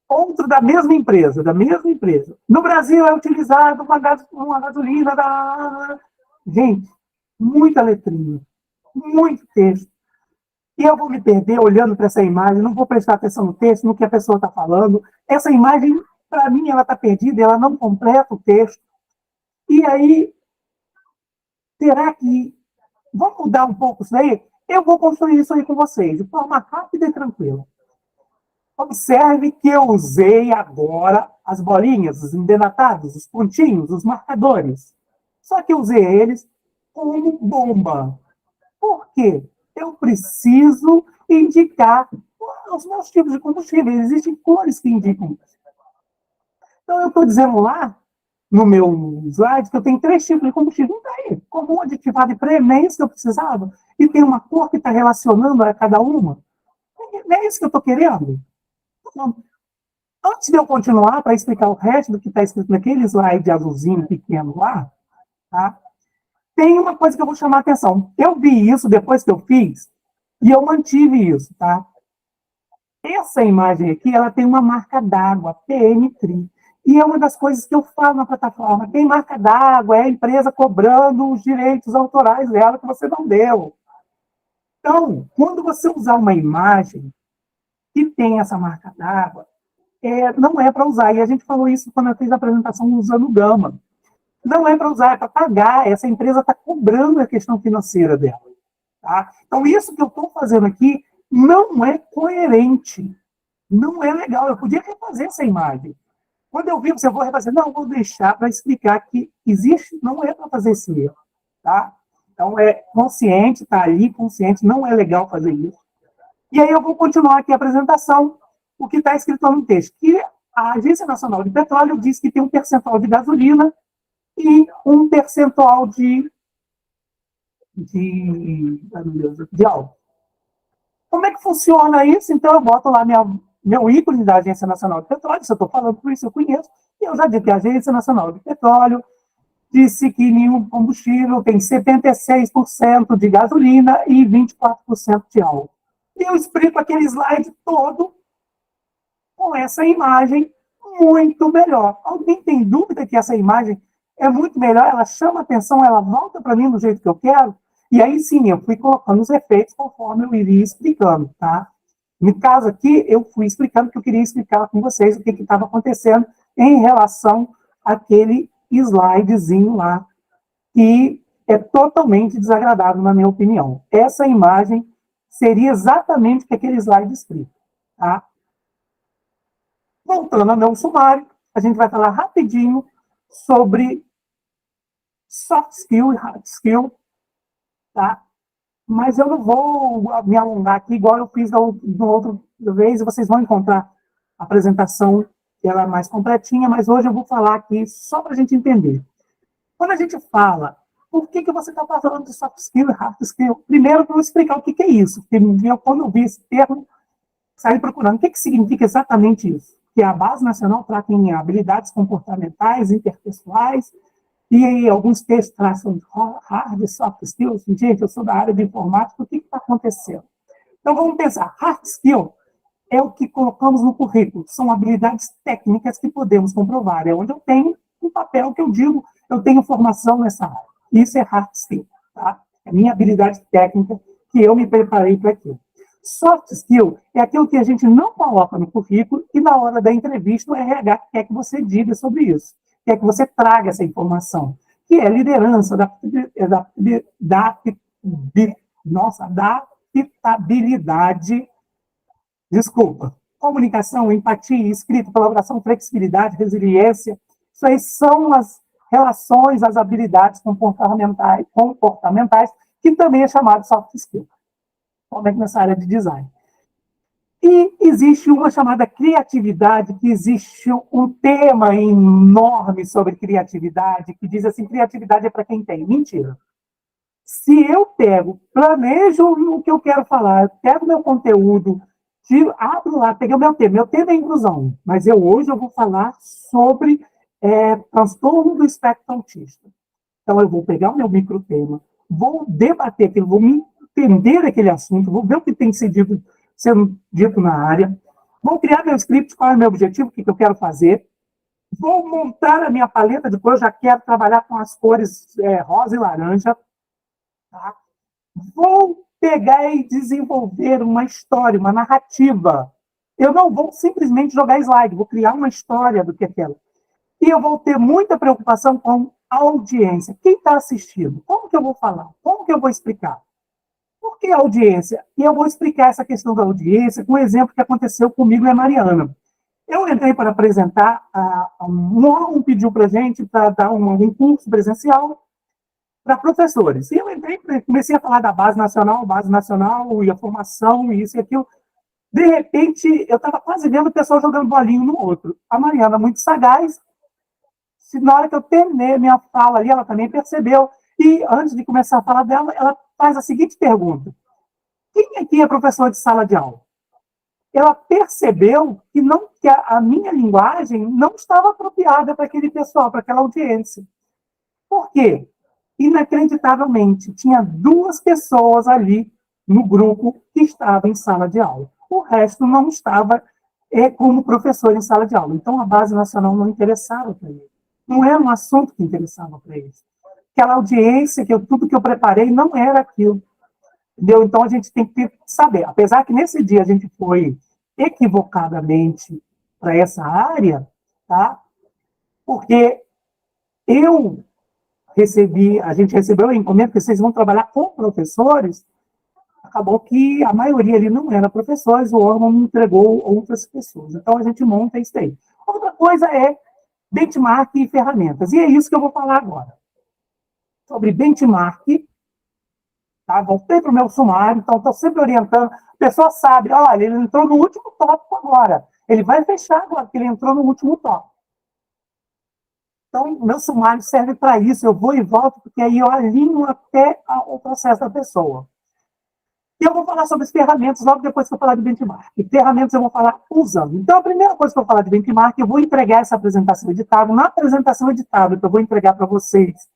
Outro da mesma empresa, da mesma empresa. No Brasil é utilizado uma gasolina da... Gente, muita letrinha, muito texto. E eu vou me perder olhando para essa imagem, não vou prestar atenção no texto, no que a pessoa está falando. Essa imagem, para mim, ela está perdida, ela não completa o texto. E aí, será que... Vamos mudar um pouco isso aí? Eu vou construir isso aí com vocês, de forma rápida e tranquila. Observe que eu usei agora as bolinhas, os endenatados, os pontinhos, os marcadores. Só que eu usei eles como bomba. Por quê? Eu preciso indicar os meus tipos de combustível. Existem cores que indicam isso. Então, eu estou dizendo lá, no meu slide, que eu tenho 3 tipos de combustível. Não está aí. Comum, aditivado e premium, é isso que eu precisava. E tem uma cor que está relacionando a cada uma. Não é isso que eu estou querendo. Então, antes de eu continuar para explicar o resto do que está escrito naquele slide azulzinho pequeno lá, tá? Tem uma coisa que eu vou chamar a atenção. Eu vi isso depois que eu fiz e eu mantive isso, tá? Essa imagem aqui, ela tem uma marca d'água, PN3. E é uma das coisas que eu falo na plataforma. Tem marca d'água, é a empresa cobrando os direitos autorais dela que você não deu. Então, quando você usar uma imagem que tem essa marca d'água, não é para usar. E a gente falou isso quando eu fiz a apresentação usando o Gama. Não é para usar, é para pagar. Essa empresa está cobrando a questão financeira dela. Tá? Então, isso que eu estou fazendo aqui não é coerente. Não é legal. Eu podia refazer essa imagem. Quando eu vi, eu vou refazer. Não, vou deixar para explicar que existe, não é para fazer esse erro. Tá? Então, é consciente, está ali, consciente, não é legal fazer isso. E aí eu vou continuar aqui a apresentação, o que está escrito no texto, que a Agência Nacional de Petróleo diz que tem um percentual de gasolina e um percentual de álcool. Como é que funciona isso? Então, eu boto lá meu ícone da Agência Nacional de Petróleo, se eu estou falando por isso, eu conheço, e eu já disse que a Agência Nacional de Petróleo disse que nenhum combustível tem 76% de gasolina e 24% de álcool. E eu explico aquele slide todo com essa imagem muito melhor. Alguém tem dúvida que essa imagem é muito melhor? Ela chama atenção, ela volta para mim do jeito que eu quero? E aí sim, eu fui colocando os efeitos conforme eu iria explicando, tá? No caso aqui, eu fui explicando que eu queria explicar com vocês o que estava acontecendo em relação àquele slidezinho lá, que é totalmente desagradável, na minha opinião. Essa imagem seria exatamente o que aquele slide escrito, tá? Voltando ao meu sumário, a gente vai falar rapidinho sobre soft skill e hard skill, tá? Mas eu não vou me alongar aqui, igual eu fiz no outro vez, e vocês vão encontrar a apresentação, que ela é mais completinha, mas hoje eu vou falar aqui só para a gente entender. Quando a gente fala, por que você está falando de soft skill e hard skill? Primeiro, eu vou explicar o que é isso, porque quando eu vi esse termo, saí procurando o que significa exatamente isso. Que a Base Nacional trata em habilidades comportamentais, interpessoais, e aí alguns textos traçam hard e soft skills. Gente, eu sou da área de informática, o que está acontecendo? Então, vamos pensar. Hard skill é o que colocamos no currículo. São habilidades técnicas que podemos comprovar. É onde eu tenho um papel que eu digo, eu tenho formação nessa área. Isso é hard skill. Tá? É minha habilidade técnica que eu me preparei para aquilo. Soft skill é aquilo que a gente não coloca no currículo e na hora da entrevista o RH quer que você diga sobre isso, quer que você traga essa informação, que é liderança, adaptabilidade, comunicação, empatia, escrita, colaboração, flexibilidade, resiliência. Isso aí são as relações, as habilidades comportamentais que também é chamado soft skill, somente nessa área de design. E existe uma chamada criatividade, que existe um tema enorme sobre criatividade, que diz assim, criatividade é para quem tem. Mentira. Se eu pego, planejo o que eu quero falar, pego meu conteúdo, abro lá, peguei o meu tema é inclusão, mas hoje eu vou falar sobre transtorno do espectro autista. Então eu vou pegar o meu microtema, vou debater aquilo, vou me entender aquele assunto, vou ver o que tem sendo dito na área, vou criar meu script, qual é o meu objetivo, o que eu quero fazer, vou montar a minha paleta de cores, já quero trabalhar com as cores rosa e laranja, tá? Vou pegar e desenvolver uma história, uma narrativa. Eu não vou simplesmente jogar slide, vou criar uma história do que é aquela. E eu vou ter muita preocupação com a audiência. Quem está assistindo? Como que eu vou falar? Como que eu vou explicar? Por que audiência? E eu vou explicar essa questão da audiência com um exemplo que aconteceu comigo e a Mariana. Eu entrei para apresentar, um órgão pediu para a gente para dar um curso presencial para professores. E eu entrei, comecei a falar da base nacional e a formação, e isso e aquilo. De repente, eu estava quase vendo o pessoal jogando bolinho no outro. A Mariana, muito sagaz, na hora que eu terminei minha fala ali, ela também percebeu. E antes de começar a falar dela, ela faz a seguinte pergunta: quem aqui é professor de sala de aula? Ela percebeu que a minha linguagem não estava apropriada para aquele pessoal, para aquela audiência. Por quê? Inacreditavelmente, tinha 2 pessoas ali no grupo que estavam em sala de aula. O resto não estava como professor em sala de aula. Então, a base nacional não interessava para ele. Não era um assunto que interessava para eles. Aquela audiência, tudo que eu preparei não era aquilo. Entendeu? Então, a gente tem que saber. Apesar que nesse dia a gente foi equivocadamente para essa área, tá? Porque a gente recebeu a encomenda que vocês vão trabalhar com professores, acabou que a maioria ali não era professores, o órgão me entregou outras pessoas. Então, a gente monta isso aí. Outra coisa é benchmark e ferramentas. E é isso que eu vou falar agora. Sobre benchmark, tá? Voltei para o meu sumário, então estou sempre orientando. A pessoa sabe, olha, ele entrou no último tópico agora. Ele vai fechar agora, porque ele entrou no último tópico. Então, meu sumário serve para isso. Eu vou e volto, porque aí eu alinho até o processo da pessoa. E eu vou falar sobre as ferramentas logo depois que eu falar de benchmark. E ferramentas eu vou falar usando. Então, a primeira coisa que eu vou falar de benchmark, eu vou entregar essa apresentação editável. Na apresentação editável que eu vou entregar para vocês,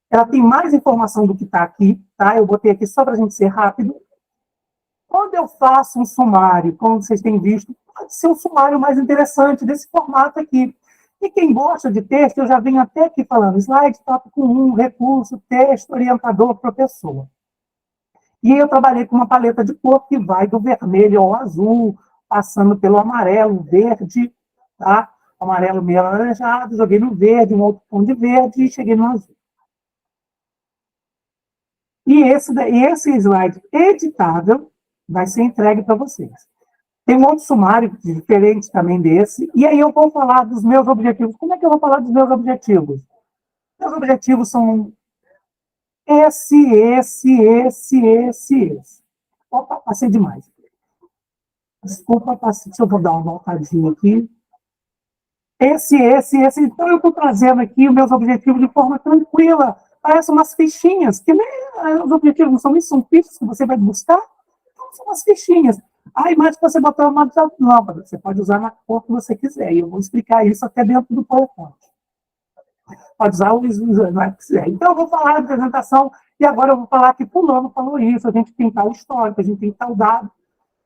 ela tem mais informação do que está aqui, tá? Eu botei aqui só para a gente ser rápido. Quando eu faço um sumário, como vocês têm visto, pode ser um sumário mais interessante desse formato aqui. E quem gosta de texto, eu já venho até aqui falando, slide, tópico 1, recurso, texto, orientador, professor. E eu trabalhei com uma paleta de cor que vai do vermelho ao azul, passando pelo amarelo, verde, tá? Amarelo meio alaranjado, joguei no verde, um outro tom de verde e cheguei no azul. E esse slide editável vai ser entregue para vocês. Tem um outro sumário diferente também desse, e aí eu vou falar dos meus objetivos. Como é que eu vou falar dos meus objetivos? Meus objetivos são esse. Opa, passei demais. Desculpa, passei. Deixa eu dar uma voltadinha aqui. Esse. Então, eu estou trazendo aqui os meus objetivos de forma tranquila. Parece umas fichinhas, que nem os objetivos não são isso, são fichas que você vai buscar. Então, são umas fichinhas. A imagem que você botou uma lâmpada, você pode usar na cor que você quiser. E eu vou explicar isso até dentro do PowerPoint. Pode usar o que quiser. Então, eu vou falar da apresentação e agora eu vou falar que fulano falou isso, a gente tem tal histórico, a gente tem tal dado.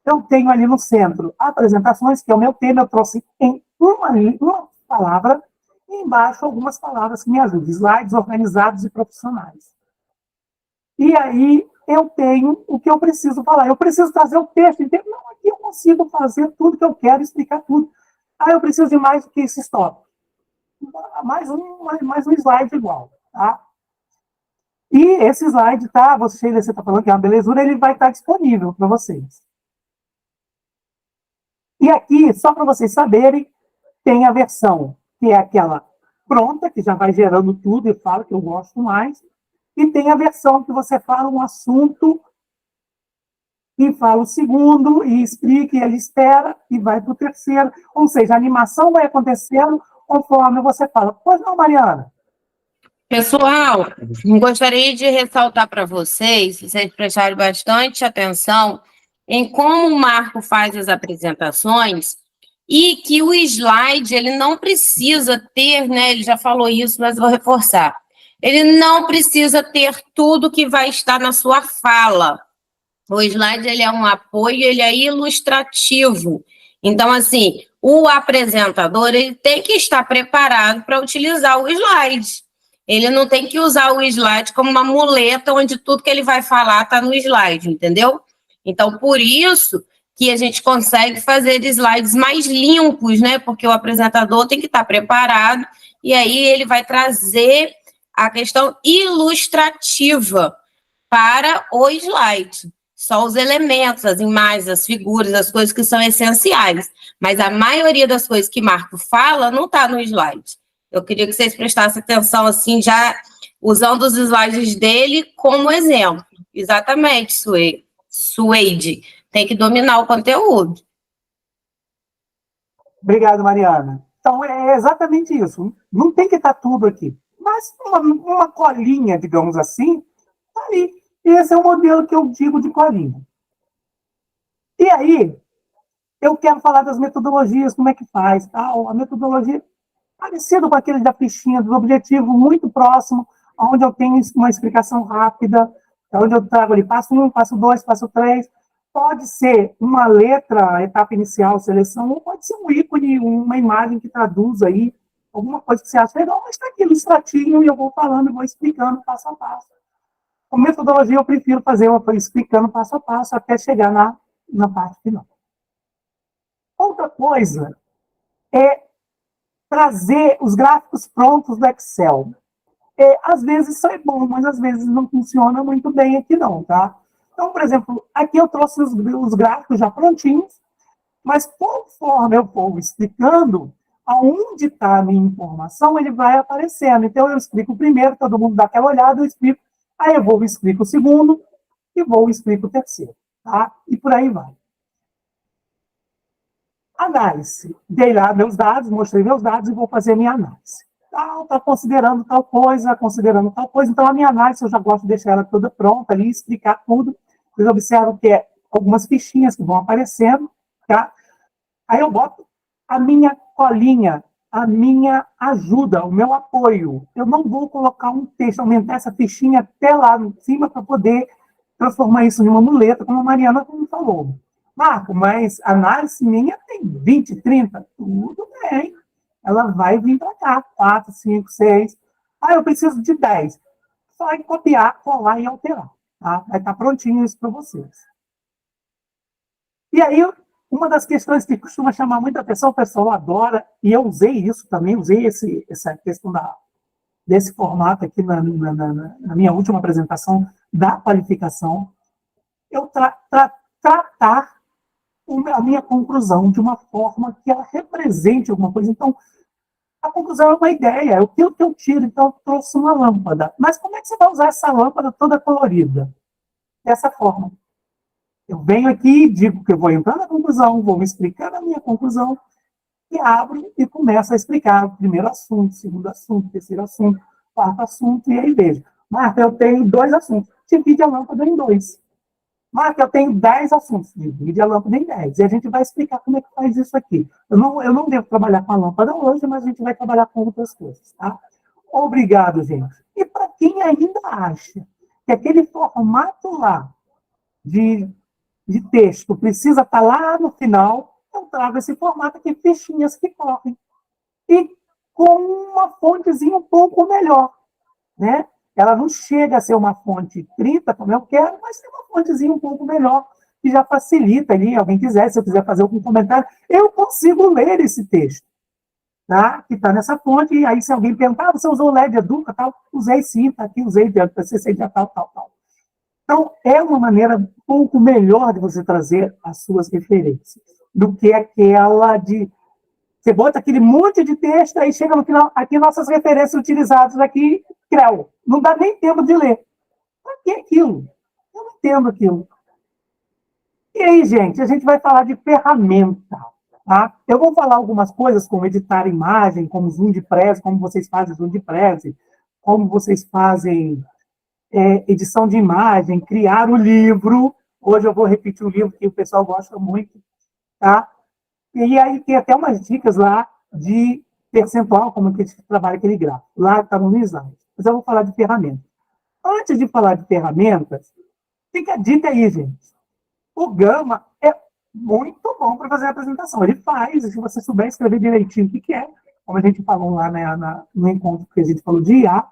Eu tenho ali no centro apresentações, que é o meu tema, eu trouxe em uma palavra, e embaixo algumas palavras que me ajudam, slides organizados e profissionais. E aí eu tenho o que eu preciso falar. Eu preciso trazer o texto inteiro. Não, aqui eu consigo fazer tudo que eu quero, explicar tudo. Ah, eu preciso de mais do que esses tópicos. Mais um slide igual, tá? E esse slide, tá? Você está falando que é uma belezura, ele vai estar disponível para vocês. E aqui, só para vocês saberem, tem a versão que é aquela pronta, que já vai gerando tudo e fala que eu gosto mais, e tem a versão que você fala um assunto e fala o segundo, e explica, e ele espera, e vai para o terceiro. Ou seja, a animação vai acontecendo conforme você fala. Pois não, Mariana? Pessoal, gostaria de ressaltar para vocês, se vocês prestarem bastante atenção em como o Marco faz as apresentações e que o slide, ele não precisa ter, né? Ele já falou isso, mas vou reforçar. Ele não precisa ter tudo que vai estar na sua fala. O slide, ele é um apoio, ele é ilustrativo. Então, assim, o apresentador, ele tem que estar preparado para utilizar o slide. Ele não tem que usar o slide como uma muleta onde tudo que ele vai falar está no slide, entendeu? Então, por isso que a gente consegue fazer slides mais limpos, né? Porque o apresentador tem que estar preparado e aí ele vai trazer a questão ilustrativa para o slide. Só os elementos, as imagens, as figuras, as coisas que são essenciais. Mas a maioria das coisas que Marco fala não está no slide. Eu queria que vocês prestassem atenção, assim, já usando os slides dele como exemplo. Exatamente, Suede. Tem que dominar o conteúdo. Obrigado, Mariana. Então, é exatamente isso. Não tem que estar tudo aqui. Mas uma colinha, digamos assim, está ali. Esse é o modelo que eu digo de colinha. E aí, eu quero falar das metodologias, como é que faz. Tal. A metodologia é parecida com aquele da fichinha, do objetivo muito próximo, onde eu tenho uma explicação rápida, onde eu trago ali passo 1, passo 2, passo 3. Pode ser uma letra, etapa inicial, seleção, ou pode ser um ícone, uma imagem que traduz aí alguma coisa que você acha legal, mas está aqui ilustrativo e eu vou falando e vou explicando passo a passo. A metodologia eu prefiro fazer explicando passo a passo até chegar na parte final. Outra coisa é trazer os gráficos prontos do Excel. Às vezes isso é bom, mas às vezes não funciona muito bem aqui não, tá? Então, por exemplo, aqui eu trouxe os gráficos já prontinhos, mas conforme eu for explicando, aonde está a minha informação, ele vai aparecendo. Então, eu explico o primeiro, todo mundo dá aquela olhada, eu explico, aí eu vou explico o segundo, e vou explico o terceiro, tá? E por aí vai. Análise. Dei lá meus dados, mostrei meus dados e vou fazer a minha análise. Está considerando tal coisa, Então, a minha análise, eu já gosto de deixar ela toda pronta ali, explicar tudo. Vocês observam que é algumas fichinhas que vão aparecendo, tá? Aí eu boto a minha colinha, a minha ajuda, o meu apoio. Eu não vou colocar um texto, aumentar essa fichinha até lá em cima para poder transformar isso em uma muleta, como a Mariana falou. Marco, mas a análise minha tem 20, 30, tudo bem. Ela vai vir para cá, 4, 5, 6. Ah, eu preciso de 10. Só em copiar, colar e alterar. Tá? Vai estar prontinho isso para vocês. E aí, uma das questões que costuma chamar muita atenção, o pessoal adora, e eu usei isso também, usei essa questão desse formato aqui na minha última apresentação da qualificação, eu tratar a minha conclusão de uma forma que ela represente alguma coisa. Então, a conclusão é uma ideia, é aquilo que eu tiro. Então, eu trouxe uma lâmpada. Mas como é que você vai usar essa lâmpada toda colorida? Dessa forma. Eu venho aqui, digo que eu vou entrar na conclusão, vou me explicar a minha conclusão, e abro e começo a explicar o primeiro assunto, segundo assunto, terceiro assunto, quarto assunto, e aí vejo. Marca, eu tenho 2 assuntos. Divide a lâmpada em 2. Marca, eu tenho 10 assuntos. Divide a lâmpada em 10. E a gente vai explicar como é que faz isso aqui. Eu não devo trabalhar com a lâmpada hoje, mas a gente vai trabalhar com outras coisas, tá? Obrigado, gente. E para quem ainda acha que aquele formato lá de texto precisa estar lá no final, eu trago esse formato aqui, fichinhas que correm. E com uma fontezinha um pouco melhor, né? Ela não chega a ser uma fonte 30, como eu quero, mas tem uma fontezinha um pouco melhor, que já facilita ali, alguém quiser, se eu quiser fazer algum comentário, eu consigo ler esse texto, tá? Que está nessa fonte, e aí se alguém perguntar, você usou o LED Educa, tal? Usei sim, está aqui, usei de CC de tal. Então, é uma maneira um pouco melhor de você trazer as suas referências, do que aquela de... Você bota aquele monte de texto, aí chega no final, aqui nossas referências utilizadas aqui, creu. Não dá nem tempo de ler. Para que aquilo? Eu não entendo aquilo. E aí, gente, a gente vai falar de ferramenta, tá? Eu vou falar algumas coisas como editar imagem, como zoom de press, como vocês fazem zoom de press, como vocês fazem edição de imagem, criar o livro. Hoje eu vou repetir o livro que o pessoal gosta muito, tá? E aí tem até umas dicas lá de percentual, como que a gente trabalha aquele gráfico. Lá está no slide. Mas eu vou falar de ferramentas. Antes de falar de ferramentas, fica a dica aí, gente. O Gama é muito bom para fazer a apresentação. Ele faz, se você souber escrever direitinho o que é, como a gente falou lá no encontro que a gente falou de IA,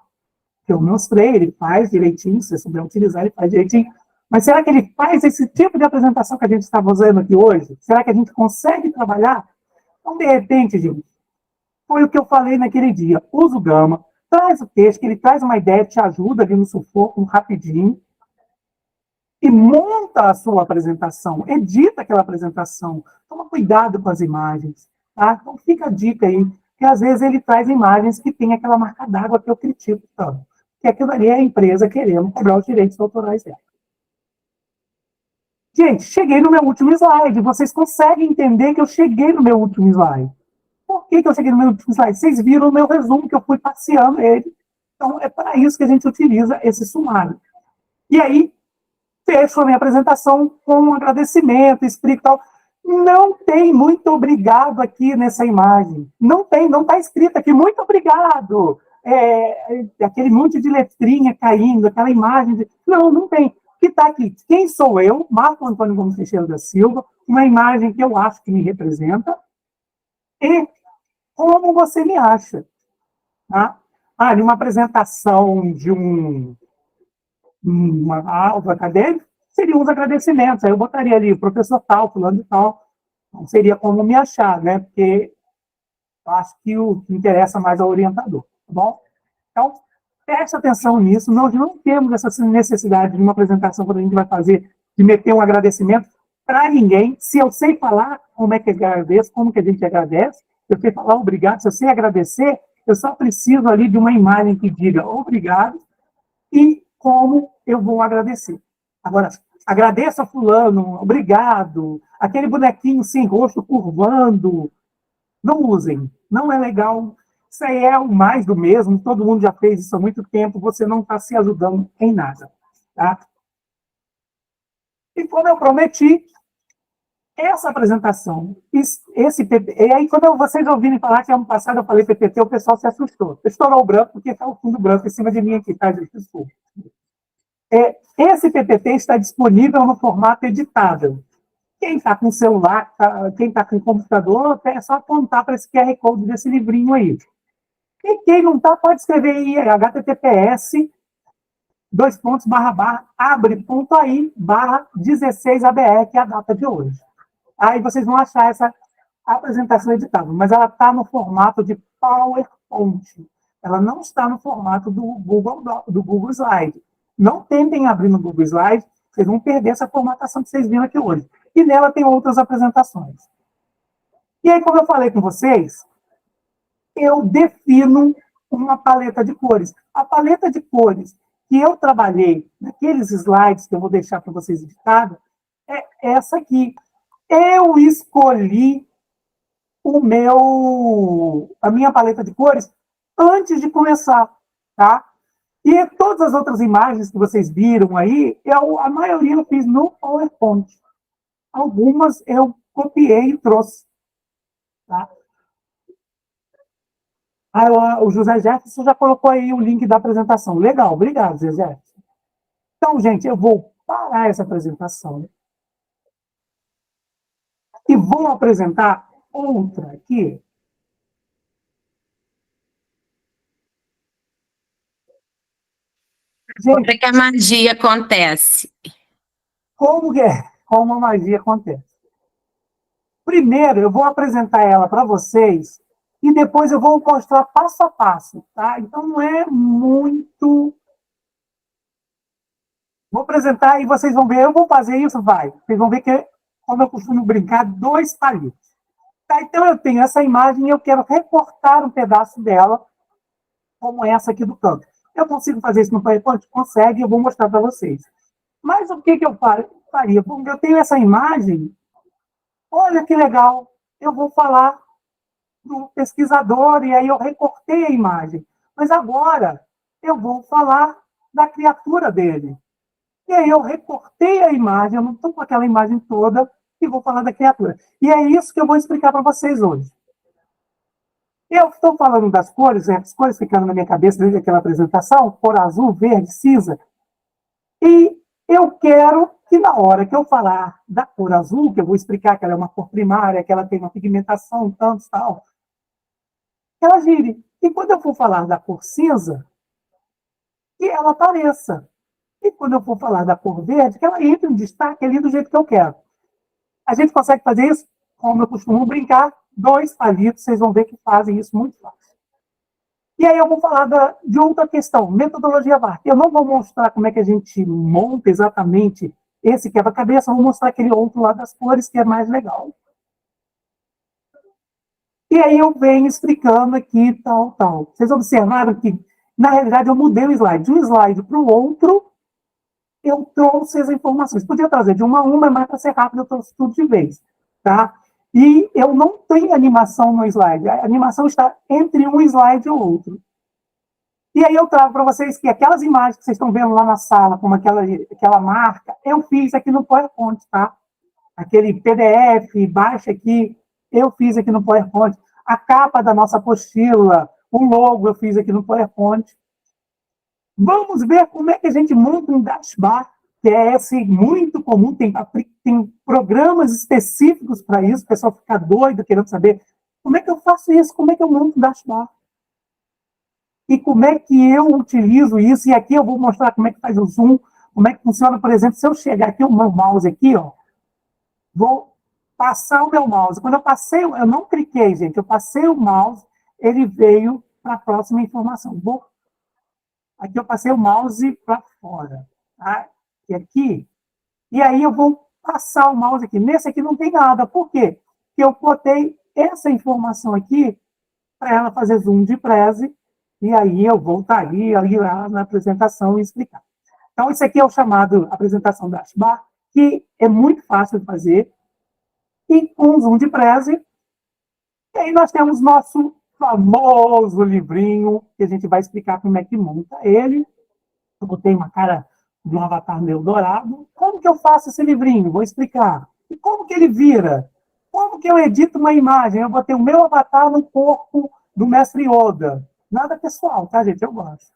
que eu mostrei, ele faz direitinho, se você souber utilizar, ele faz direitinho. Mas será que ele faz esse tipo de apresentação que a gente está fazendo aqui hoje? Será que a gente consegue trabalhar? Então, de repente, gente, foi o que eu falei naquele dia. Usa o Gama, traz o texto, que ele traz uma ideia, te ajuda ali no sufoco, rapidinho, e monta a sua apresentação, edita aquela apresentação, toma cuidado com as imagens, tá? Então fica a dica aí, que às vezes ele traz imagens que tem aquela marca d'água que eu critico tanto, que aquilo ali é a empresa querendo cobrar os direitos autorais dela. Gente, cheguei no meu último slide, vocês conseguem entender que eu cheguei no meu último slide. Por que eu cheguei no meu último slide? Vocês viram o meu resumo, que eu fui passeando ele. Então, é para isso que a gente utiliza esse sumário. E aí, fecho a minha apresentação com um agradecimento, explico tal. Não tem muito obrigado aqui nessa imagem. Não tem, não está escrito aqui, muito obrigado. Aquele monte de letrinha caindo, aquela imagem. Não, não tem. O que está aqui? Quem sou eu? Marco Antônio Gomes Teixeira da Silva, uma imagem que eu acho que me representa, e como você me acha. Tá? Numa apresentação de uma aula acadêmica, seriam os agradecimentos. Aí eu botaria ali, o professor tal, fulano de tal. Não seria como me achar, né? Porque eu acho que o que interessa mais é o orientador, tá bom? Então, preste atenção nisso. Nós não temos essa necessidade de uma apresentação quando a gente vai fazer, de meter um agradecimento para ninguém. Se eu sei falar como é que eu agradeço, como que a gente agradece, eu sei falar obrigado, se eu sei agradecer, eu só preciso ali de uma imagem que diga obrigado e como eu vou agradecer. Agora, agradeça a fulano, obrigado, aquele bonequinho sem rosto curvando, não usem, não é legal. Isso aí é o mais do mesmo, todo mundo já fez isso há muito tempo, você não está se ajudando em nada. Tá? E como eu prometi, essa apresentação, esse PPT, e aí quando vocês ouvirem falar que ano passado eu falei PPT, o pessoal se assustou. Estourou o branco, porque está o fundo branco em cima de mim aqui, tá, gente? Desculpa. Esse PPT está disponível no formato editável. Quem está com celular, quem está com computador, é só apontar para esse QR Code desse livrinho aí. E quem não está, pode escrever aí, https abre.ai/16ABE, que é a data de hoje. Aí vocês vão achar essa apresentação editável, mas ela está no formato de PowerPoint. Ela não está no formato do Google Slide. Não tentem abrir no Google Slide, vocês vão perder essa formatação que vocês viram aqui hoje. E nela tem outras apresentações. E aí, como eu falei com vocês, eu defino uma paleta de cores. A paleta de cores que eu trabalhei naqueles slides que eu vou deixar para vocês editados é essa aqui. Eu escolhi a minha paleta de cores antes de começar, tá? E todas as outras imagens que vocês viram aí, a maioria eu fiz no PowerPoint. Algumas eu copiei e trouxe. Tá? O José Jefferson já colocou aí o link da apresentação. Legal, obrigado, José Jefferson. Então, gente, eu vou parar essa apresentação e vou apresentar outra aqui. Gente, que a magia acontece. Como a magia acontece? Primeiro, eu vou apresentar ela para vocês e depois eu vou mostrar passo a passo, tá? Então, não é muito... Vou apresentar e vocês vão ver. Eu vou fazer isso, vai. Vocês vão ver que, como eu costumo brincar, 2 palitos. Tá? Então, eu tenho essa imagem e eu quero recortar um pedaço dela, como essa aqui do canto. Eu consigo fazer isso no PowerPoint? Consegue, eu vou mostrar para vocês. Mas o que, que eu faria? Bom, eu tenho essa imagem, olha que legal, eu vou falar do pesquisador, e aí eu recortei a imagem. Mas agora eu vou falar da criatura dele. E aí eu recortei a imagem, eu não estou com aquela imagem toda, e vou falar da criatura. E é isso que eu vou explicar para vocês hoje. Eu estou falando das cores, as cores ficaram na minha cabeça desde aquela apresentação, cor azul, verde, cinza, e eu quero que na hora que eu falar da cor azul, que eu vou explicar que ela é uma cor primária, que ela tem uma pigmentação, tanto, tal, ela gire. E quando eu for falar da cor cinza, que ela apareça. E quando eu for falar da cor verde, que ela entre em destaque ali do jeito que eu quero. A gente consegue fazer isso, como eu costumo brincar, 2 palitos, vocês vão ver que fazem isso muito fácil. E aí eu vou falar de outra questão, metodologia VARP. Eu não vou mostrar como é que a gente monta exatamente esse quebra-cabeça, eu vou mostrar aquele outro lá das cores, que é mais legal. E aí eu venho explicando aqui, tal, tal. Vocês observaram que, na realidade, eu mudei o slide. De um slide para o outro, eu trouxe as informações. Podia trazer de uma a uma, mas para ser rápido eu trouxe tudo de vez. Tá? E eu não tenho animação no slide. A animação está entre um slide e o outro. E aí eu trago para vocês que aquelas imagens que vocês estão vendo lá na sala, como aquela marca, eu fiz aqui no PowerPoint, tá? Aquele PDF, baixa aqui, eu fiz aqui no PowerPoint. A capa da nossa apostila, o logo eu fiz aqui no PowerPoint. Vamos ver como é que a gente monta um dashbar, que é esse muito comum, tem programas específicos para isso, o pessoal fica doido querendo saber como é que eu faço isso, como é que eu monto um dashbar. E como é que eu utilizo isso, e aqui eu vou mostrar como é que faz o zoom, como é que funciona, por exemplo, se eu chegar aqui, o meu mouse aqui, ó, vou passar o meu mouse. Quando eu passei, eu não cliquei, gente, eu passei o mouse, ele veio para a próxima informação. Aqui eu passei o mouse para fora, tá? E aqui, e aí eu vou passar o mouse aqui. Nesse aqui não tem nada, por quê? Porque eu botei essa informação aqui para ela fazer zoom de preze, e aí eu voltaria ali lá na apresentação e explicar. Então, isso aqui é o chamado apresentação dashbar, que é muito fácil de fazer, e com zoom de preze, e aí nós temos nosso famoso livrinho, que a gente vai explicar como é que monta ele. Eu botei uma cara de um avatar meu dourado. Como que eu faço esse livrinho? Vou explicar. E como que ele vira? Como que eu edito uma imagem? Eu botei o meu avatar no corpo do mestre Yoda. Nada pessoal, tá, gente? Eu gosto.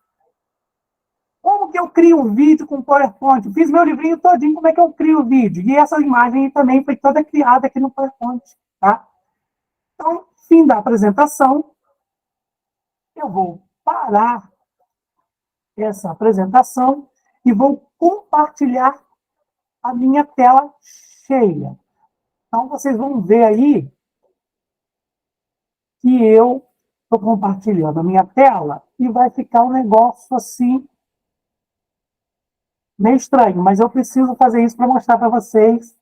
Como que eu crio um vídeo com PowerPoint? Fiz meu livrinho todinho, como é que eu crio o vídeo? E essa imagem também foi toda criada aqui no PowerPoint, tá? Então, fim da apresentação, eu vou parar essa apresentação e vou compartilhar a minha tela cheia. Então, vocês vão ver aí que eu estou compartilhando a minha tela e vai ficar um negócio assim, meio estranho, mas eu preciso fazer isso para mostrar para vocês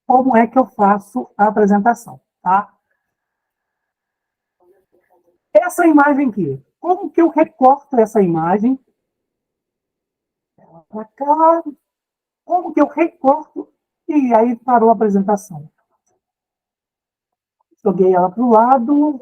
como é que eu faço a apresentação, tá? Essa imagem aqui, como que eu recorto essa imagem? Para cá, como que eu recorto? E aí parou a apresentação. Joguei ela para o lado.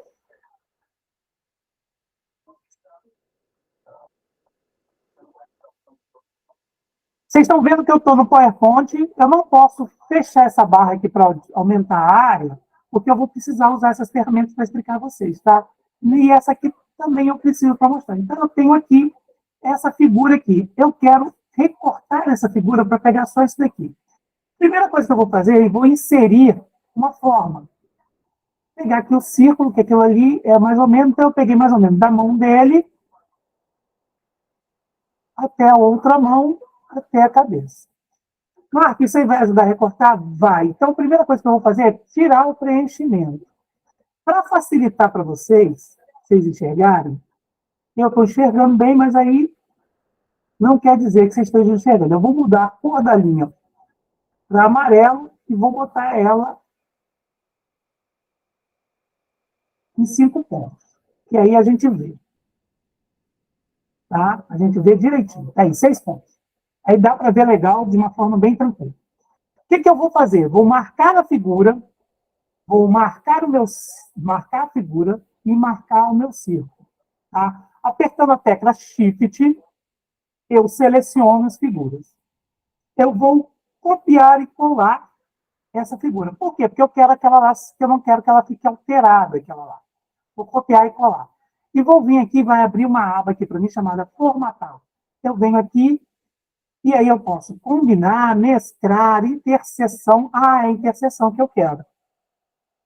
Vocês estão vendo que eu estou no PowerPoint, eu não posso fechar essa barra aqui para aumentar a área, porque eu vou precisar usar essas ferramentas para explicar a vocês, tá? E essa aqui também eu preciso para mostrar. Então, eu tenho aqui essa figura aqui. Eu quero recortar essa figura para pegar só isso daqui. Primeira coisa que eu vou fazer, eu vou inserir uma forma. Pegar aqui o círculo, que aquilo ali é mais ou menos, então eu peguei mais ou menos da mão dele até a outra mão, até a cabeça. Marco, isso aí vai ajudar a recortar? Vai. Então, a primeira coisa que eu vou fazer é tirar o preenchimento. Para facilitar para vocês enxergarem, eu estou enxergando bem, mas aí não quer dizer que vocês estejam enxergando. Eu vou mudar a cor da linha para amarelo e vou botar ela em 5 pontos. E aí a gente vê. Tá? A gente vê direitinho. Tá aí, 6 pontos. Aí dá para ver legal de uma forma bem tranquila. O que eu vou fazer? Vou marcar a figura, vou marcar marcar a figura e marcar o meu círculo. Tá? Apertando a tecla Shift, eu seleciono as figuras. Eu vou copiar e colar essa figura. Por quê? Porque eu quero aquela lá, eu não quero que ela fique alterada, aquela lá. Vou copiar e colar. E vou vir aqui, vai abrir uma aba aqui para mim chamada Formatar. Eu venho aqui e aí eu posso combinar, mesclar, interseção. Ah, é a interseção que eu quero.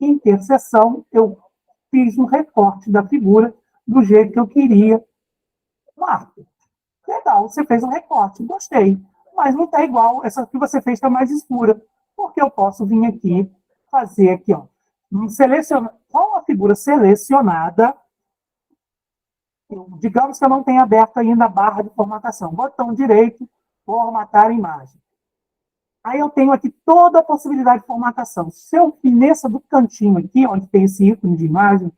Interseção, eu fiz um recorte da figura do jeito que eu queria. Marco, legal, você fez um recorte, gostei. Mas não está igual, essa que você fez está mais escura. Porque eu posso vir aqui, fazer aqui, ó. Qual a figura selecionada? Digamos que eu não tenha aberto ainda a barra de formatação. Botão direito, formatar a imagem. Aí eu tenho aqui toda a possibilidade de formatação. Se eu vir nessa do cantinho aqui, onde tem esse ícone de imagem,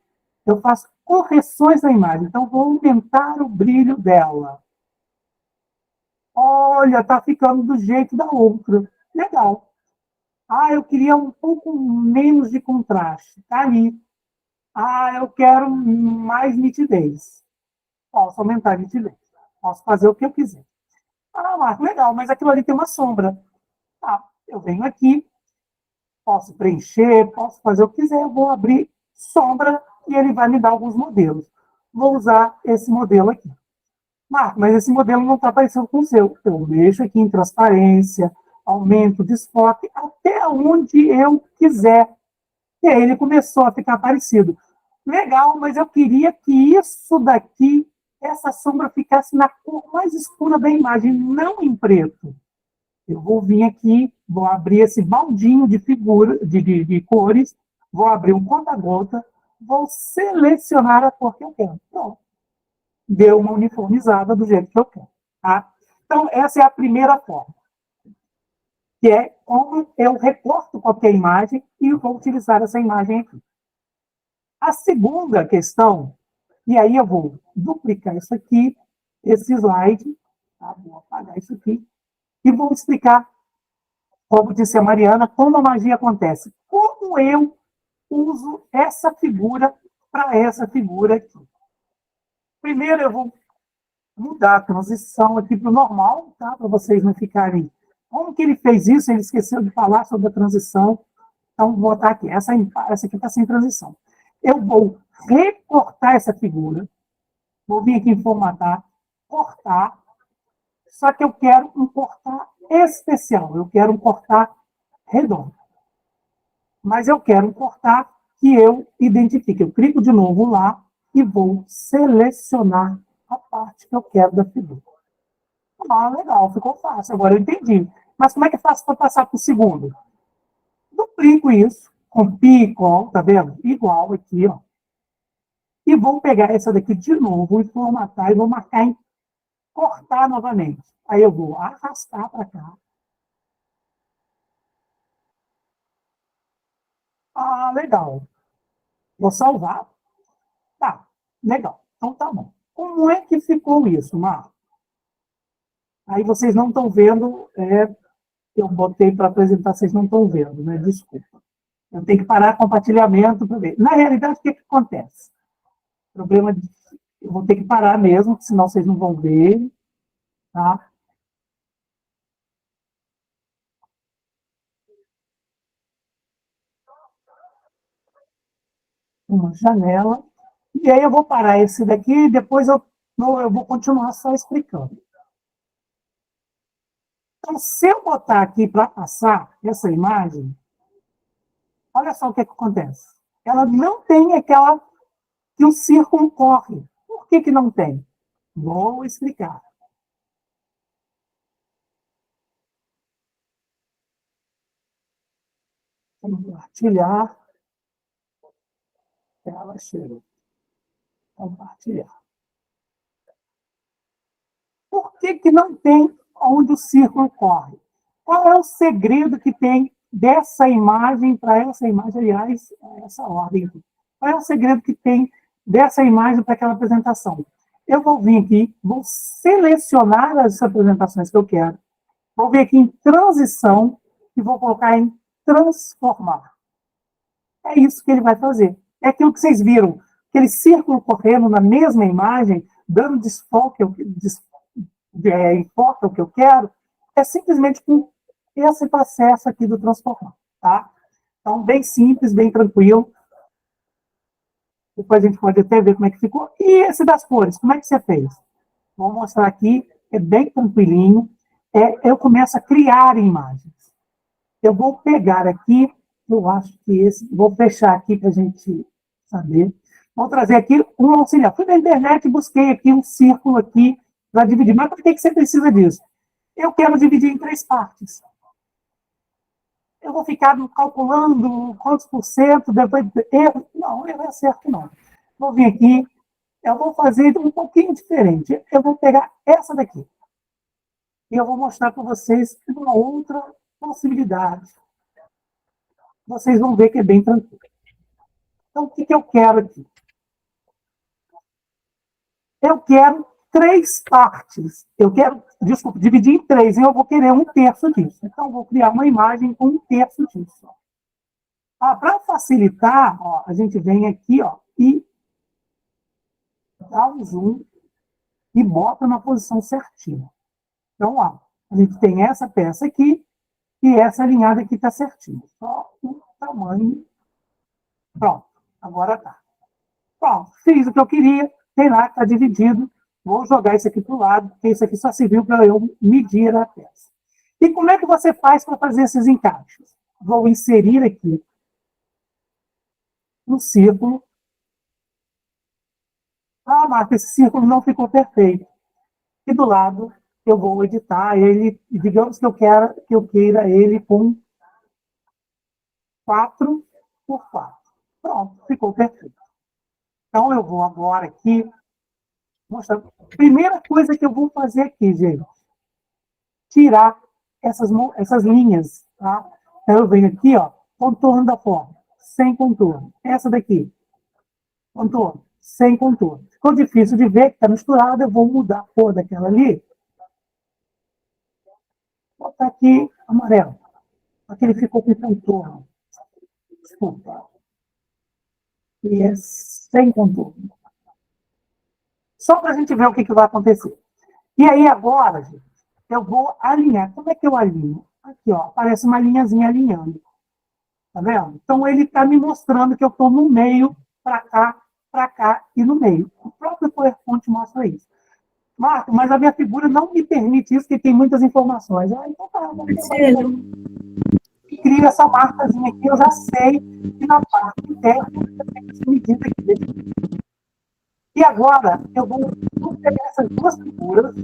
eu faço correções na imagem. Então, vou aumentar o brilho dela. Olha, está ficando do jeito da outra. Legal. Ah, eu queria um pouco menos de contraste. Está ali. Ah, eu quero mais nitidez. Posso aumentar a nitidez. Posso fazer o que eu quiser. Ah, Marco, legal, mas aquilo ali tem uma sombra. Tá, eu venho aqui, posso preencher, posso fazer o que quiser, eu vou abrir sombra e ele vai me dar alguns modelos. Vou usar esse modelo aqui. Marco, mas esse modelo não está parecendo com o seu. Eu mexo aqui em transparência, aumento o desfoque, até onde eu quiser. E aí ele começou a ficar parecido. Legal, mas eu queria que isso daqui, essa sombra ficasse na cor mais escura da imagem, não em preto. Eu vou vir aqui, vou abrir esse baldinho de de cores, vou abrir um conta-gota, vou selecionar a cor que eu quero. Pronto. Deu uma uniformizada do jeito que eu quero. Tá? Então, essa é a primeira forma, que é como eu recorto qualquer imagem e vou utilizar essa imagem aqui. A segunda questão, e aí eu vou duplicar isso aqui, esse slide, tá? Vou apagar isso aqui, e vou explicar, como disse a Mariana, como a magia acontece. Como eu uso essa figura para essa figura aqui. Primeiro eu vou mudar a transição aqui para o normal, tá? Para vocês não ficarem... Como que ele fez isso? Ele esqueceu de falar sobre a transição. Então, vou botar aqui. Essa aqui está sem transição. Eu vou recortar essa figura. Vou vir aqui em formatar, cortar. Só que eu quero um cortar especial. Eu quero um cortar redondo. Mas eu quero um cortar que eu identifique. Eu clico de novo lá e vou selecionar a parte que eu quero da figura. Ah, legal, ficou fácil. Agora eu entendi. Mas como é que eu faço para passar para o segundo? Duplico isso, copio, igual, tá vendo? Igual aqui, ó. E vou pegar essa daqui de novo e formatar e vou marcar em cortar novamente. Aí eu vou arrastar para cá. Ah, legal. Vou salvar. Tá, legal. Então tá bom. Como é que ficou isso, Marco? Aí vocês não estão vendo, eu botei para apresentar, vocês não estão vendo, né? Desculpa. Eu tenho que parar compartilhamento para ver. Na realidade, o que acontece? Problema de... Eu vou ter que parar mesmo, senão vocês não vão ver. Tá? Uma janela. E aí eu vou parar esse daqui e depois eu vou continuar só explicando. Então, se eu botar aqui para passar essa imagem, olha só o que acontece. Ela não tem aquela que o círculo corre. Por que não tem? Vou explicar. Compartilhar. Ela chega. Compartilhar. Por que não tem onde o círculo corre? Qual é o segredo que tem dessa imagem para essa imagem, aliás, essa ordem aqui? Qual é o segredo que tem dessa imagem para aquela apresentação? Eu vou vir aqui, vou selecionar as apresentações que eu quero. Vou vir aqui em transição e vou colocar em transformar. É isso que ele vai fazer. É aquilo que vocês viram, aquele círculo correndo na mesma imagem, dando enfoque ao que eu quero, é simplesmente com esse processo aqui do transformar. Tá? Então, bem simples, bem tranquilo. Depois a gente pode até ver como é que ficou. E esse das cores, como é que você fez? Vou mostrar aqui, é bem tranquilinho. Eu começo a criar imagens. Eu vou pegar aqui, eu acho que esse, vou fechar aqui para a gente saber. Vou trazer aqui um auxiliar. Fui na internet e busquei aqui um círculo aqui para dividir. Mas por que você precisa disso? Eu quero dividir em 3 partes. Eu vou ficar calculando quantos por cento, depois erro. Não, erro é certo, não. Vou vir aqui, eu vou fazer um pouquinho diferente. Eu vou pegar essa daqui. E eu vou mostrar para vocês uma outra possibilidade. Vocês vão ver que é bem tranquilo. Então, o que eu quero aqui? Eu quero 3 partes. Eu quero, desculpa, dividir em 3, e eu vou querer 1/3 disso. Então, eu vou criar uma imagem com 1/3 disso. Para facilitar, ó, a gente vem aqui, ó, e dá um zoom e bota na posição certinha. Então, ó, a gente tem essa peça aqui e essa alinhada aqui está certinha. Só o tamanho. Pronto, agora tá. Pronto, fiz o que eu queria, tem lá, está dividido. Vou jogar isso aqui para o lado, porque isso aqui só serviu para eu medir a peça. E como é que você faz para fazer esses encaixes? Vou inserir aqui um círculo. Ah, Marta, esse círculo não ficou perfeito. E do lado eu vou editar ele, digamos que eu queira ele com 4x4. Pronto, ficou perfeito. Então eu vou agora aqui mostrar. Primeira coisa que eu vou fazer aqui, gente, tirar essas linhas, tá? Então eu venho aqui, ó, contorno da forma, sem contorno. Essa daqui, contorno, sem contorno. Ficou difícil de ver que está misturado, eu vou mudar a cor daquela ali. Vou botar aqui amarelo. Aquele ficou com contorno. Desculpa. E é sem contorno. Só para a gente ver o que vai acontecer. E aí agora, gente, eu vou alinhar. Como é que eu alinho? Aqui, ó, aparece uma linhazinha alinhando. Tá vendo? Então ele está me mostrando que eu estou no meio, para cá e no meio. O próprio PowerPoint mostra isso. Marco, mas a minha figura não me permite isso, porque tem muitas informações. Ah, então tá, vamos e crio essa marcazinha aqui, eu já sei que na parte interna eu tenho essa medida aqui. E agora eu vou pegar essas 2 figuras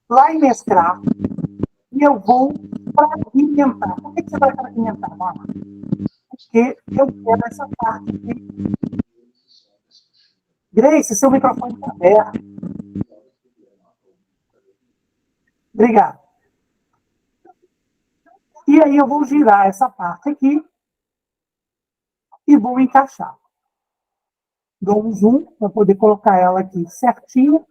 lá em mesclar e eu vou fragmentar. Por que você vai fragmentar, Marco? Porque eu quero essa parte aqui. Grace, seu microfone está aberto. Obrigado. E aí eu vou girar essa parte aqui e vou encaixar. Dou um zoom para poder colocar ela aqui certinho.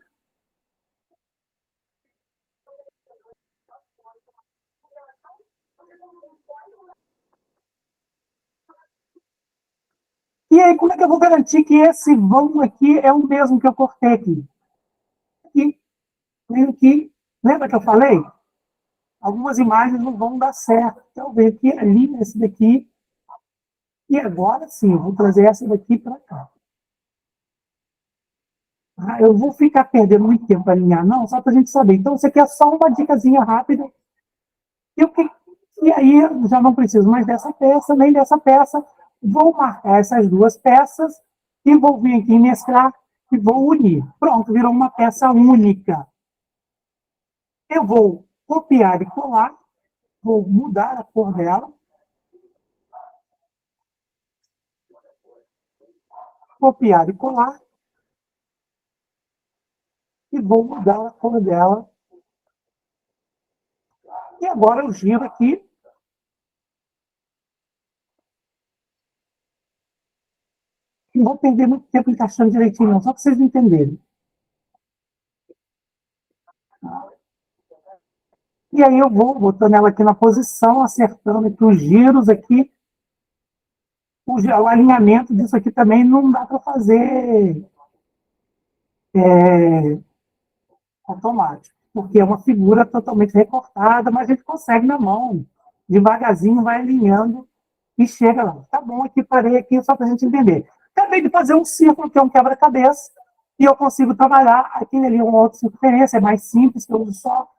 E aí, como é que eu vou garantir que esse vão aqui é o mesmo que eu cortei aqui? Aqui, lembra que eu falei? Algumas imagens não vão dar certo. Então, eu venho aqui, ali, esse daqui. E agora sim, eu vou trazer essa daqui para cá. Eu vou ficar perdendo muito tempo para alinhar, não, só para a gente saber. Então, isso aqui é só uma dicasinha rápida. E aí, eu já não preciso mais dessa peça, nem dessa peça. Vou marcar essas 2 peças e vou vir aqui mesclar e vou unir. Pronto, virou uma peça única. Eu vou copiar e colar, vou mudar a cor dela. Copiar e colar. E vou mudar a cor dela. E agora eu giro aqui. Não vou perder muito tempo encaixando direitinho, não, só para vocês entenderem. E aí eu vou botando ela aqui na posição, acertando aqui os giros aqui. O alinhamento disso aqui também não dá para fazer automático, porque é uma figura totalmente recortada, mas a gente consegue na mão. Devagarzinho vai alinhando e chega lá. Tá bom, aqui parei aqui só para a gente entender. Acabei de fazer um círculo, que é um quebra-cabeça, e eu consigo trabalhar aquele ali, uma outra circunferência, é mais simples, que eu uso só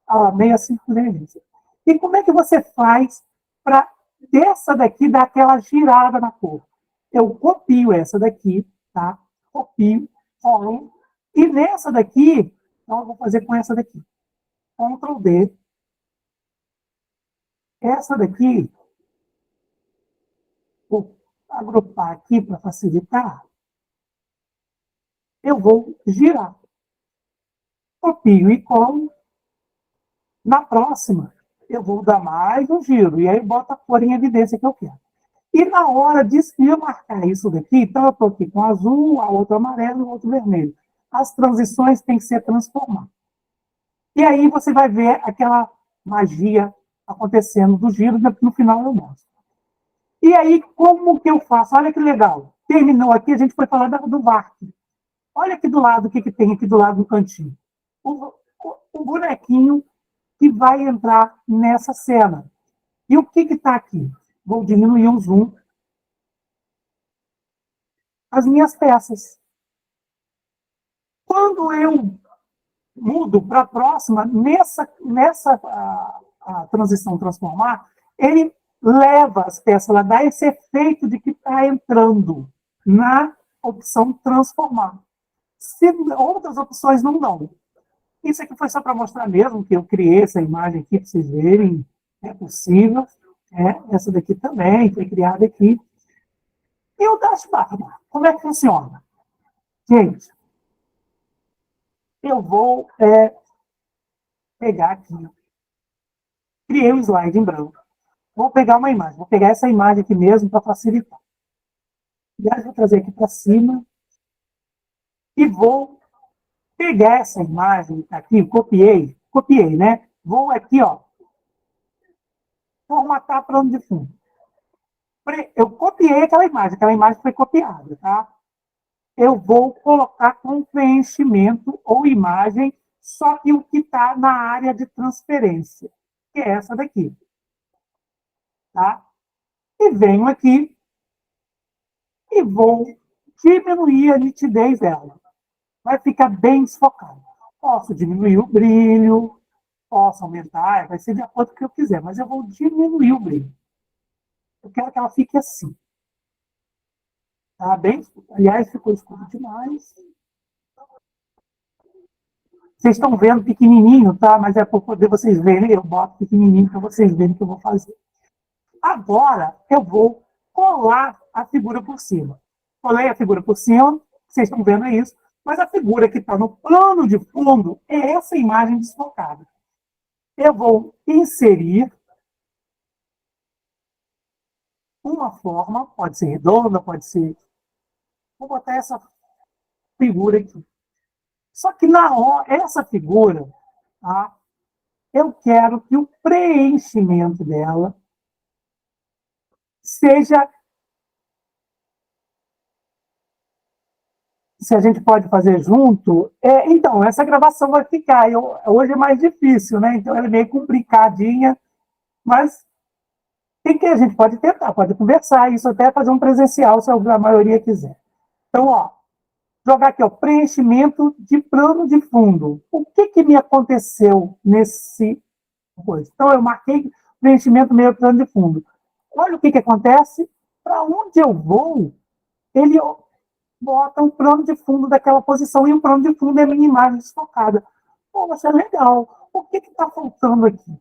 a meia circunferência. E como é que você faz para dessa daqui dar aquela girada na cor? Eu copio essa daqui, tá? Copio, colo, e nessa daqui, então eu vou fazer com essa daqui. Ctrl D. Essa daqui, vou agrupar aqui para facilitar. Eu vou girar. Copio e colo. Na próxima, eu vou dar mais um giro. E aí boto a cor em evidência que eu quero. E na hora de eu marcar isso daqui, então eu estou aqui com azul, a outra amarelo e o outro vermelho. As transições têm que ser transformadas. E aí você vai ver aquela magia acontecendo do giro, no final eu mostro. E aí, como que eu faço? Olha que legal. Terminou aqui, a gente foi falar do VARC. Olha aqui do lado, o que tem aqui do lado do cantinho. O bonequinho que vai entrar nessa cena. E o que está aqui? Vou diminuir o zoom. As minhas peças. Quando eu mudo para a próxima, nessa a transição transformar, ele leva as peças, ela dá esse efeito de que está entrando na opção transformar. Se outras opções não dão. Isso aqui foi só para mostrar mesmo que eu criei essa imagem aqui para vocês verem. É possível. Essa daqui também foi criada aqui. E o Dash Barba, como é que funciona? Gente, eu vou pegar aqui. Criei um slide em branco. Vou pegar uma imagem. Vou pegar essa imagem aqui mesmo para facilitar. E aí vou trazer aqui para cima. E vou pegar essa imagem aqui, copiei, né? Vou aqui, ó, formatar plano de fundo. Eu copiei aquela imagem foi copiada, tá? Eu vou colocar com preenchimento ou imagem, só que o que está na área de transferência, que é essa daqui. Tá? E venho aqui e vou diminuir a nitidez dela. Vai ficar bem desfocado. Posso diminuir o brilho, posso aumentar, vai ser de acordo com o que eu quiser, mas eu vou diminuir o brilho. Eu quero que ela fique assim. Tá bem? Aliás, ficou escuro demais. Vocês estão vendo pequenininho, tá? Mas é para poder vocês verem. Eu boto pequenininho para vocês verem o que eu vou fazer. Agora, eu vou colar a figura por cima. Colei a figura por cima, vocês estão vendo isso, mas a figura que está no plano de fundo é essa imagem desfocada. Eu vou inserir uma forma, pode ser redonda, pode ser... Vou botar essa figura aqui. Só que na hora, essa figura, tá? Eu quero que o preenchimento dela seja... Se a gente pode fazer junto, então, essa gravação vai ficar. Hoje é mais difícil, né? Então, ela é meio complicadinha, mas tem que a gente pode tentar, pode conversar, isso até fazer um presencial, se a maioria quiser. Então, ó, jogar aqui, ó, preenchimento de plano de fundo. O que me aconteceu nesse coisa? Então, eu marquei preenchimento meio plano de fundo. Olha o que acontece. Para onde eu vou, ele bota um plano de fundo daquela posição, e o plano de fundo é a minha imagem desfocada. Pô, isso é legal. O que está faltando aqui?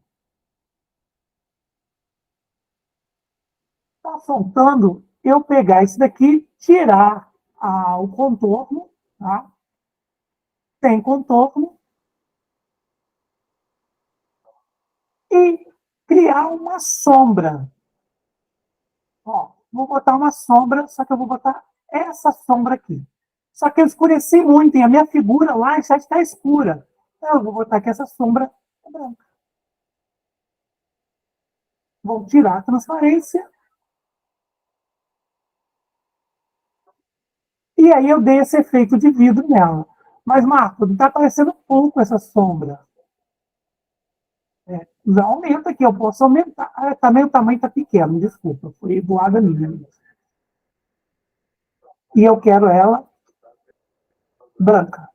Está faltando eu pegar isso daqui, tirar o contorno, tá? Tem contorno, e criar uma sombra. Ó, vou botar uma sombra, só que eu vou botar essa sombra aqui. Só que eu escureci muito, e a minha figura lá já está escura. Então, eu vou botar aqui essa sombra branca. Vou tirar a transparência. E aí eu dei esse efeito de vidro nela. Mas, Marco, está aparecendo pouco essa sombra. Já aumenta aqui, eu posso aumentar. Também o tamanho está pequeno, desculpa, foi boada minha. E eu quero ela branca.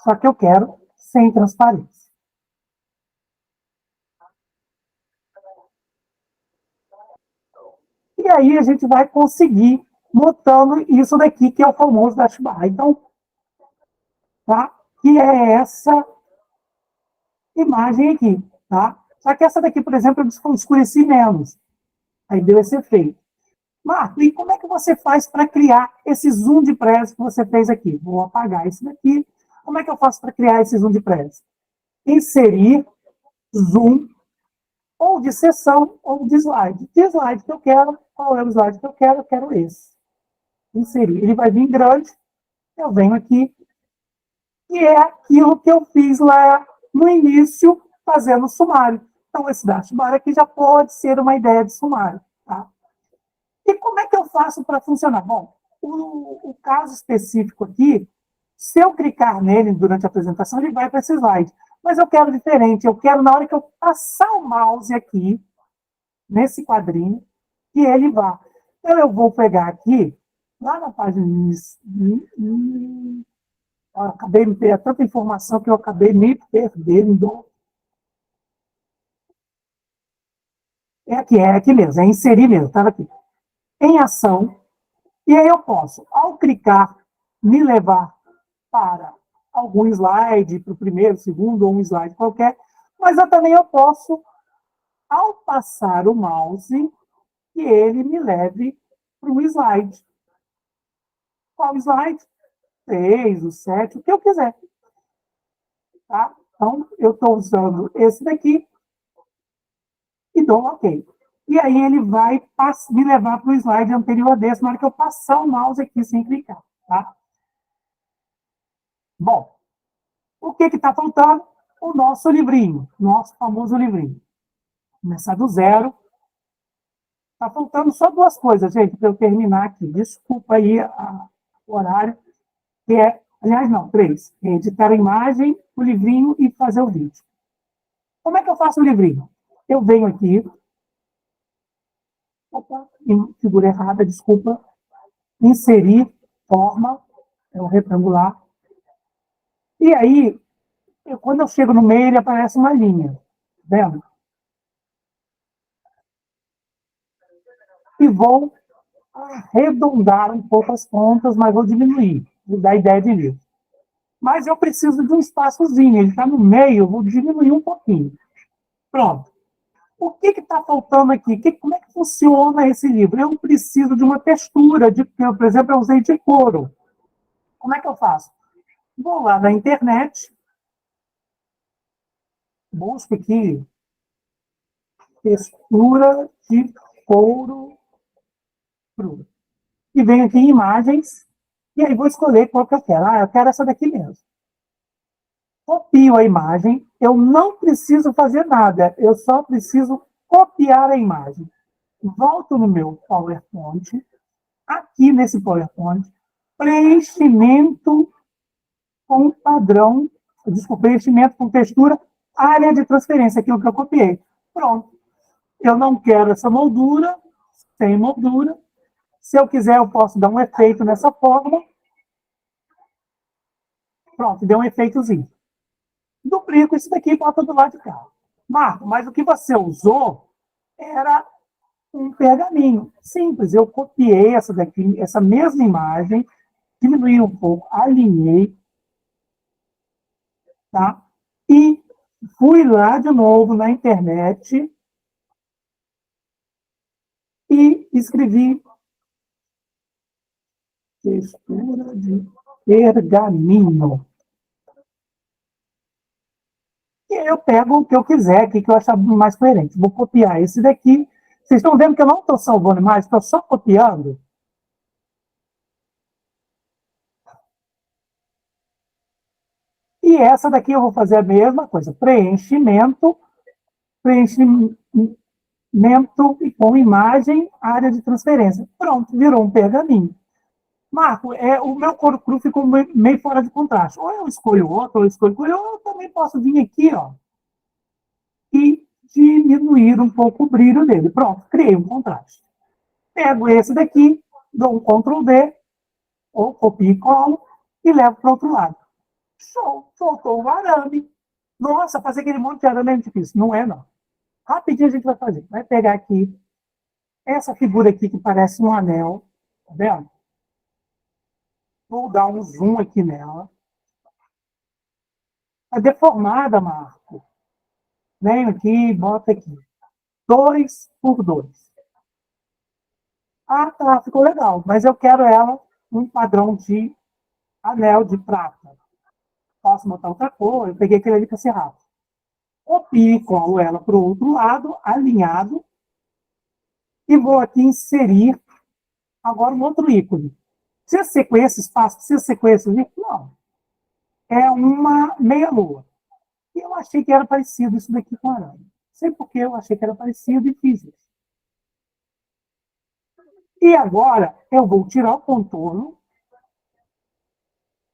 Só que eu quero sem transparência. E aí a gente vai conseguir montando isso daqui, que é o famoso dash bar. Então, tá? Que é essa imagem aqui, tá? Só que essa daqui, por exemplo, eu escureci menos. Aí deu esse efeito. Marco, e como é que você faz para criar esse zoom de press que você fez aqui? Vou apagar isso daqui. Como é que eu faço para criar esse zoom de press? Inserir zoom ou de sessão ou de slide. Que slide que eu quero? Qual é o slide que eu quero? Eu quero esse. Inserir. Ele vai vir grande. Eu venho aqui. E é aquilo que eu fiz lá no início, fazendo o sumário. Então, esse dashboard aqui já pode ser uma ideia de sumário. Tá? E como é que eu faço para funcionar? Bom, o caso específico aqui, se eu clicar nele durante a apresentação, ele vai para esse slide. Mas eu quero diferente. Eu quero, na hora que eu passar o mouse aqui, nesse quadrinho, que ele vá. Então, eu vou pegar aqui, lá na página. Acabei de ter tanta informação que eu acabei me perdendo. É aqui mesmo, é inserir mesmo, estava aqui. Em ação, e aí eu posso, ao clicar, me levar para algum slide, para o primeiro, segundo, ou um slide qualquer, mas eu também posso, ao passar o mouse, que ele me leve para um slide. Qual slide? 6, o 7, o que eu quiser. Tá? Então, eu estou usando esse daqui e dou OK. E aí ele vai me levar para o slide anterior desse, na hora que eu passar o mouse aqui sem clicar. Tá? Bom, o que está faltando? O nosso livrinho, nosso famoso livrinho. Começar do zero. Está faltando só duas coisas, gente, para eu terminar aqui. Desculpa aí o horário, que é, aliás, não, três. É editar a imagem, o livrinho e fazer o vídeo. Como é que eu faço o livrinho? Eu venho aqui. Opa, figura errada, desculpa. Inserir forma, é um retangular. E aí, quando eu chego no meio, ele aparece uma linha. Tá vendo? E vou arredondar um pouco as pontas, mas vou diminuir, vou dar ideia de livro. Mas eu preciso de um espaçozinho, ele está no meio, eu vou diminuir um pouquinho. Pronto. O que está faltando aqui? Como é que funciona esse livro? Eu preciso de uma textura, por exemplo, eu usei de couro. Como é que eu faço? Vou lá na internet, busco aqui textura de couro cru. E venho aqui em imagens, e aí vou escolher qual que eu quero. Eu quero essa daqui mesmo. Copio a imagem, eu não preciso fazer nada, eu só preciso copiar a imagem. Volto no meu PowerPoint, aqui nesse PowerPoint, preenchimento com padrão, desculpa, preenchimento com textura, área de transferência, aquilo que eu copiei. Pronto. Eu não quero essa moldura, sem moldura. Se eu quiser, eu posso dar um efeito nessa forma. Pronto, deu um efeitozinho. Duplico isso daqui e boto do lado de cá. Marco, mas o que você usou era um pergaminho. Simples, eu copiei essa daqui, essa mesma imagem, diminuí um pouco, alinhei, tá? E fui lá de novo na internet e escrevi textura de pergaminho. E aí eu pego o que eu quiser, o que eu achar mais coerente. Vou copiar esse daqui. Vocês estão vendo que eu não estou salvando mais, estou só copiando. E essa daqui eu vou fazer a mesma coisa. Preenchimento preenchimento e com imagem, área de transferência. Pronto, virou um pergaminho. Marco, o meu couro cru ficou meio fora de contraste. Ou eu escolho outro, ou eu escolho outro, ou eu também posso vir aqui, ó, e diminuir um pouco o brilho dele. Pronto, criei um contraste. Pego esse daqui, dou um Ctrl D, ou copio e colo, e levo para o outro lado. Show, soltou o arame. Nossa, fazer aquele monte de arame é difícil. Não é, não. Rapidinho a gente vai fazer. Vai pegar aqui essa figura aqui que parece um anel. Tá vendo? Vou dar um zoom aqui nela. Está deformada, Marco. Venho aqui, bota aqui. 2 por 2. Ah, tá, ficou legal. Mas eu quero ela um padrão de anel de prata. Posso botar outra cor. Eu peguei aquele ali para ser rápido. Copio e colo ela para o outro lado, alinhado. E vou aqui inserir agora um outro ícone. Precisa ser com esse espaço? Precisa ser com esse? Não. É uma meia-lua. E eu achei que era parecido isso daqui com arame. Não sei por que eu achei que era parecido e fiz isso. E agora eu vou tirar o contorno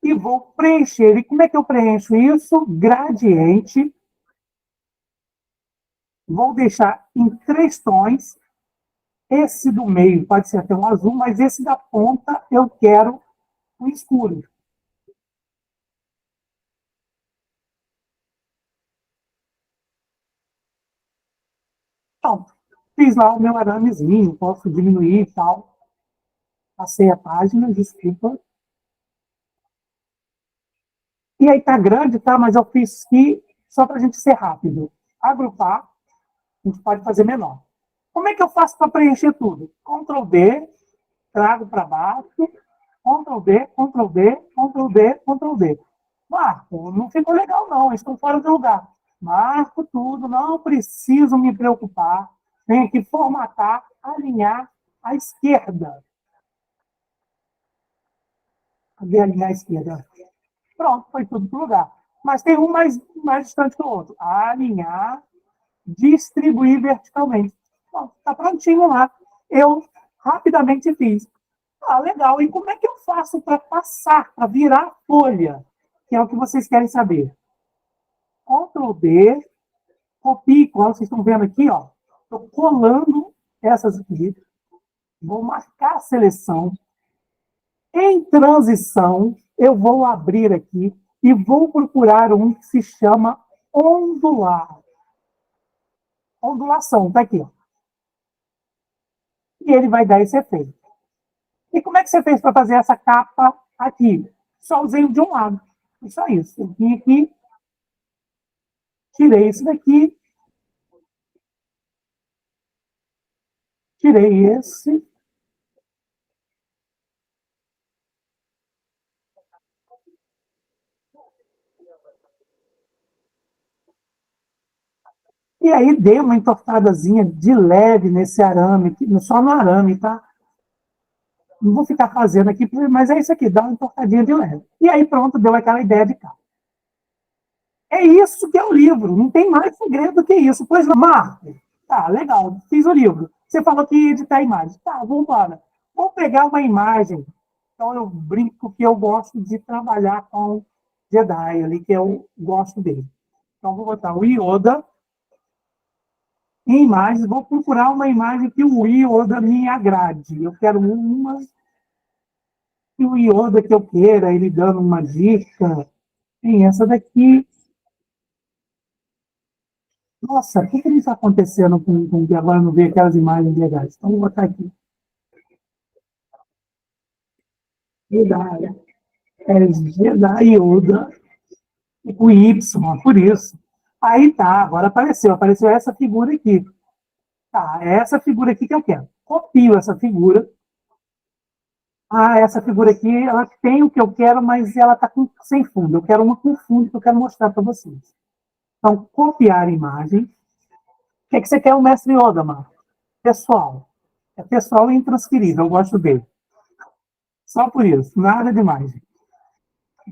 e vou preencher. E como é que eu preencho isso? Gradiente. Vou deixar em 3 tons. Esse do meio pode ser até um azul, mas esse da ponta eu quero um escuro. Então, fiz lá o meu aramezinho, posso diminuir e tal. Passei a página, desculpa. E aí tá grande, tá? Mas eu fiz aqui só para a gente ser rápido. Agrupar, a gente pode fazer menor. Como é que eu faço para preencher tudo? Ctrl D, trago para baixo, Ctrl D, Ctrl D, Ctrl D, Ctrl D. Marco, não ficou legal não, estou fora do lugar. Marco tudo, não preciso me preocupar. Tenho que formatar, alinhar à esquerda. Cadê alinhar à esquerda? Pronto, foi tudo para o lugar. Mas tem um mais distante que o outro. Alinhar, distribuir verticalmente. Está prontinho lá. Eu rapidamente fiz. Ah, legal. E como é que eu faço para passar, para virar a folha? Que é o que vocês querem saber. Ctrl D, copia e cola. Vocês estão vendo aqui, ó. Estou colando essas aqui. Vou marcar a seleção. Em transição, eu vou abrir aqui e vou procurar um que se chama ondular. Ondulação, tá aqui. Ó. E ele vai dar esse efeito. E como é que você fez para fazer essa capa aqui? Só usei o de um lado. E só isso. Eu vim aqui, tirei isso daqui, tirei esse. E aí dei uma entortadazinha de leve nesse arame, só no arame, tá? Não vou ficar fazendo aqui, mas é isso aqui, dá uma entortadinha de leve. E aí pronto, deu aquela ideia de capa. É isso que é o livro, não tem mais segredo do que isso. Pois não, Marco, tá, legal, fiz o livro. Você falou que ia editar a imagem. Tá, vamos embora. Vou pegar uma imagem. Então eu brinco que eu gosto de trabalhar com Jedi ali, que eu gosto dele. Então vou botar o Yoda em imagens, vou procurar uma imagem que o Yoda me agrade. Eu quero uma que o Yoda que eu queira, ele dando uma dica. Tem essa daqui. Nossa, o que está acontecendo com que agora não vê aquelas imagens legais? Então, vou botar aqui. Jedi. É Jedi Yoda com Y, por isso. Aí tá, agora apareceu essa figura aqui. Tá, é essa figura aqui que eu quero. Copio essa figura. Ah, essa figura aqui, ela tem o que eu quero, mas ela está sem fundo. Eu quero uma com fundo que eu quero mostrar para vocês. Então, copiar imagem. O que, é que você quer, o mestre Yoda, mano? Pessoal. É pessoal e intransferível, eu gosto dele. Só por isso, nada demais.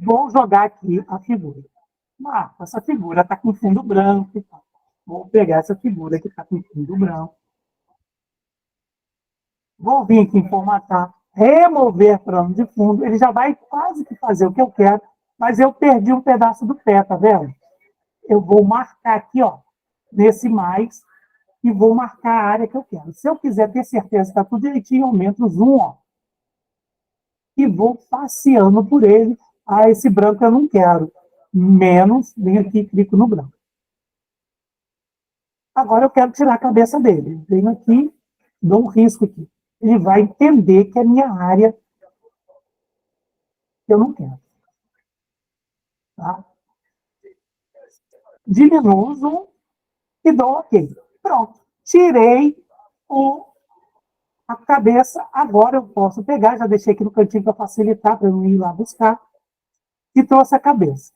Vou jogar aqui a figura. Essa figura está com fundo branco. Vou pegar essa figura que está com fundo branco. Vou vir aqui em formatar, remover plano de fundo. Ele já vai quase que fazer o que eu quero, mas eu perdi um pedaço do pé, tá vendo? Eu vou marcar aqui, ó, nesse mais, e vou marcar a área que eu quero. Se eu quiser ter certeza que está tudo direitinho, eu aumento o zoom, ó, e vou passeando por ele. Ah, esse branco eu não quero. Menos, vem aqui e clico no branco. Agora eu quero tirar a cabeça dele. Venho aqui, dou um risco aqui. Ele vai entender que é a minha área que eu não quero. Tá? Diminuo o zoom e dou OK. Pronto. Tirei a cabeça. Agora eu posso pegar, já deixei aqui no cantinho para facilitar, para eu não ir lá buscar, e trouxe a cabeça.